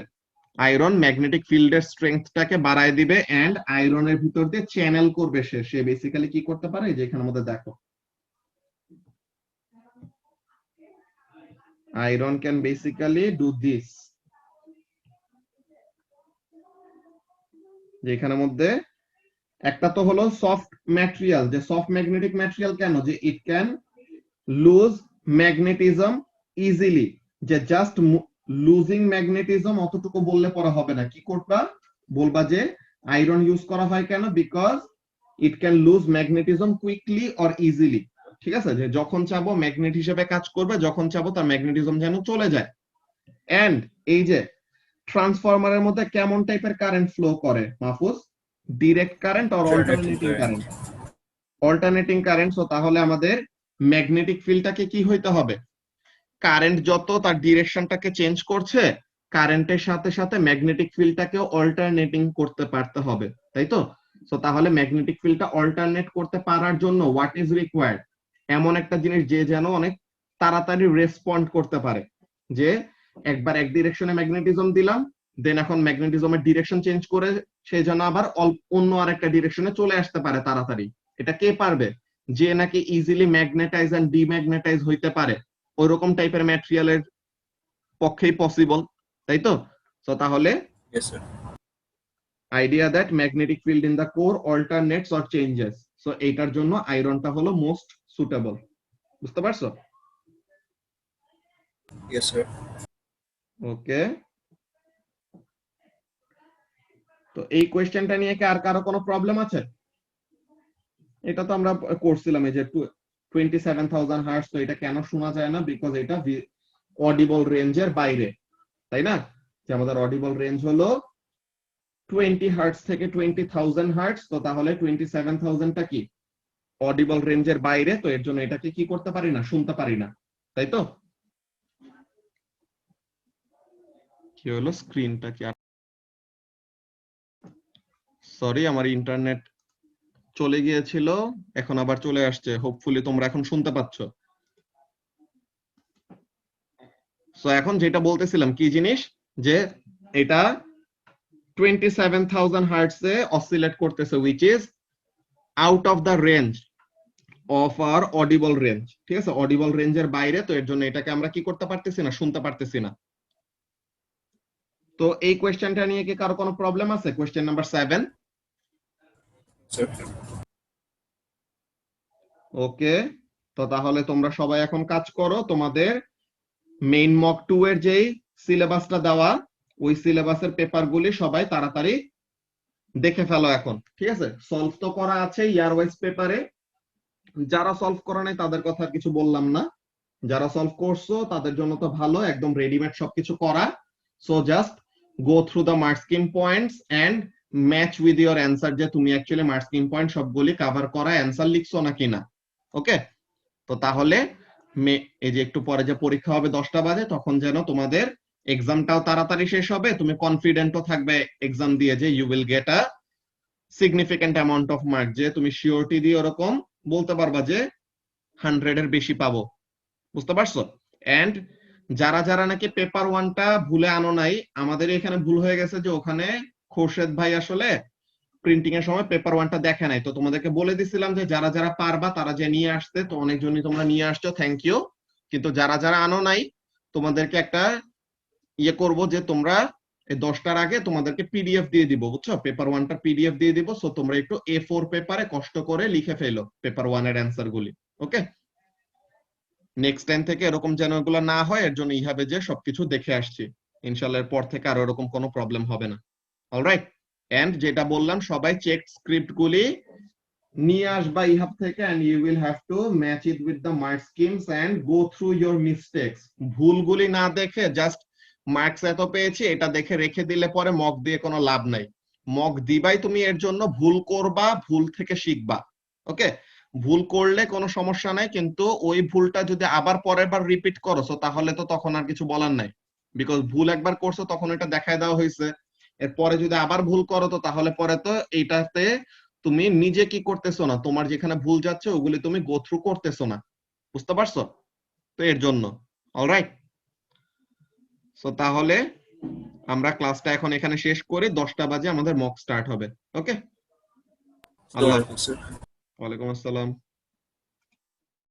আয়রন ম্যাগনেটিক ফিল্ডের স্ট্রেংথটাকে বাড়ায় দিবে, এন্ড আয়রনের ভিতর দিয়ে চ্যানেল করবে, সে বেসিক্যালি কি করতে পারে, যে এখানের মধ্যে দেখো iron can basically do this, যে এখানের মধ্যে একটা তো হলো সফট ম্যাটেরিয়াল, যে সফট ম্যাগনেটিক ম্যাটেরিয়াল কেন, যে it can lose magnetism easily, যে জাস্ট লুজিং ম্যাগনেটিজম অতটুকু বললে পরে হবে না, কি করবা, বলবা যে আয়রন ইউজ করা হয় কেন, because it can lose magnetism quickly or easily. ঠিক আছে, যে যখন চাবো ম্যাগনেট হিসেবে কাজ করবে, যখন চাবো তার ম্যাগনেটিজম যেন চলে যায়। এন্ড এই যে ট্রান্সফরমারের মধ্যে কেমন টাইপের কারেন্ট ফ্লো করে Mahfuz, direct current or alternating current, alternating current. So তাহলে আমাদের ম্যাগনেটিক ফিল্ডটাকে কি হইতে হবে, কারেন্ট যত তার ডিরেকশনটাকে চেঞ্জ করছে, কারেন্টের সাথে সাথে ম্যাগনেটিক ফিল্ডটাকেও অল্টারনেটিং করতে পারতে হবে, তাই তো? সো তাহলে ম্যাগনেটিক ফিল্ডটা অল্টারনেট করতে পারার জন্য হোয়াট ইজ রিকোয়ার্ড, এমন একটা জিনিস যে যেন অনেক তাড়াতাড়ি রেসপন্ড করতে পারে, যে একবার এক ডিরেকশনে ম্যাগনেটিজম দিলাম, দেন এখন ম্যাগনেটিজমের ডিরেকশন চেঞ্জ করে সে যেন আবার অন্য আরেকটা ডিরেকশনে চলে আসতে পারে তাড়াতাড়ি। এটা কে পারবে, যে নাকি ইজিলি ম্যাগনেটাইজ এন্ড ডিম্যাগনেটাইজ হইতে পারে, ওইরকম টাইপের ম্যাটেরিয়ালের পক্ষেই পসিবল, তাই তো? সো তাহলে Yes, sir. Idea that magnetic field in the core alternates or changes, so এইটার জন্য আয়রনটা হলো মোস্ট সুটেবল। বুঝতে পারছো? Yes, sir. ওকে, তো এই কোয়েশ্চেনটা নিয়ে কি আর কারো কোনো প্রবলেম আছে? এটা তো আমরা করছিলাম, এই যে 27,000 হার্টজ, তো এটা কেন শোনা যায় না, বিকজ এটা অডিবল রেঞ্জের বাইরে, তাই না? যে আমাদের অডিবল রেঞ্জ হলো 20 হার্টজ থেকে 20,000 হার্টজ, তো তাহলে 27,000টা কি অডিবল রেঞ্জের বাইরে, তো এর জন্য এটাকে কি করতে পারি না, শুনতে পারি না, তাই তো? কি হলো, স্ক্রিনটা কি, সরি আমার ইন্টারনেট চলে গিয়েছিল, এখন আবার চলে আসছে, হোপফুলি তোমরা এখন শুনতে পাচ্ছ। সো এখন যেটা বলতেছিলাম কি জিনিস, যে এটা 27,000 হার্টজে অসিলেট করতেছে, which is out of the range of our audible range। ঠিক আছে, অডিবল রেঞ্জের বাইরে, তো এর জন্য এটাকে আমরা কি করতে পারতেছি না, শুনতে পারতেছি না। তো এই কোয়েশ্চেনটা নিয়ে কি কারো কোনো প্রবলেম আছে? Question number 7। Sir. ওকে, তো তাহলে তোমরা সবাই এখন কাজ করো, তোমাদের মেইন মক 2 এর যেই সিলেবাসটা দেওয়া, ওই সিলেবাসের পেপারগুলি সবাই তাড়াতাড়ি দেখে ফেলো এখন। ঠিক আছে, সলভ তো করা আছে ইয়ার ওয়াইজ পেপারে, যারা সলভ করা নাই তাদের কথা কিছু বললাম না, যারা সলভ করছো তাদের জন্য তো ভালো, একদম রেডিমেড সবকিছু করা। So just go through the mark scheme points and match with your answer, যে তুমি অ্যাকচুয়ালি মার্কস্কিম পয়েন্ট সবগুলি কভার করা অ্যান্সার লিখছো নাকি না। ওকে, তো তাহলে এই যে একটু পরে যে পরীক্ষা হবে 10টা বাজে, তখন যেন তোমাদের এক্সামটাও তাড়াতাড়ি শেষ হবে, তুমি কনফিডেন্টও থাকবে এক্সাম দিয়ে, যে you will get a significant amount of mark, যে তুমি শিওরিটি দিয়ে ওরকম বলতে পারবা যে 100 এর বেশি পাবো। বুঝতে পারছো? এন্ড যারা যারা নাকি পেপার 1টা ভুলে আনো নাই, আমাদের এখানে ভুল হয়ে গেছে, যে ওখানে খোরশেদ ভাই আসলে প্রিন্টিং এর সময় পেপার 1টা দেখে নাই, তো তোমাদেরকে বলে দিছিলাম যে যারা যারা পারবা তারা যে নিয়ে আসতে, তো অনেকজনই তোমরা নিয়ে আসছো, থ্যাংক ইউ। কিন্তু যারা যারা আনো নাই, তোমাদেরকে একটা ইয়ে করব, যে তোমরা এই 10টার আগে তোমাদেরকে পিডিএফ দিয়ে দিব, বুঝছো? পেপার 1টার পিডিএফ দিয়ে দিব, সো তোমরা একটু A4 পেপারে কষ্ট করে লিখে ফেলো পেপার 1 এর অ্যান্সার গুলি। ওকে, নেক্সট টাইম থেকে এরকম যেন এগুলো না হয়, এর জন্য এইভাবে যে সবকিছু দেখে আসছি, ইনশাআল্লাহ এর পর থেকে আর এরকম কোনো প্রবলেম হবে না। অলরাইট, এন্ড যেটা বললাম, সবাই চেক স্ক্রিপ্ট গুলি নিয়ে আসবা ইহাব থেকে and you will have to match it with the mark schemes and go through your mistakes. ভুলগুলি না দেখে জাস্ট মার্কস এত পেয়েছি এটা দেখে রেখে দিলে পরে মক দিয়ে কোনো লাভ নাই। মক দিবাই তুমি এর জন্য, ভুল করবা, ভুল থেকে শিখবা। ওকে, ভুল করলে কোনো সমস্যা নাই, কিন্তু ওই ভুলটা যদি আবার পরের বার রিপিট করো তাহলে তো তখন আর কিছু বলার নাই, বিকজ ভুল একবার করছো তখন এটা দেখায় দেওয়া হয়েছে। এরপরে যদি আবার ভুল করো তো তাহলে পরে তো এইটাতে তুমি নিজে কি করতেছো না, তোমার যেখানে ভুল যাচ্ছে ওগুলি তুমি গো থ্রু করতেছো না, বুঝতে পারছো? তো এর জন্য অলরাইট। সো তাহলে আমরা ক্লাসটা এখন এখানে শেষ করি, 10টা বাজে আমাদের মক স্টার্ট হবে। ওকে, আল্লাহ। Sir. ওয়ালাইকুম আসসালাম।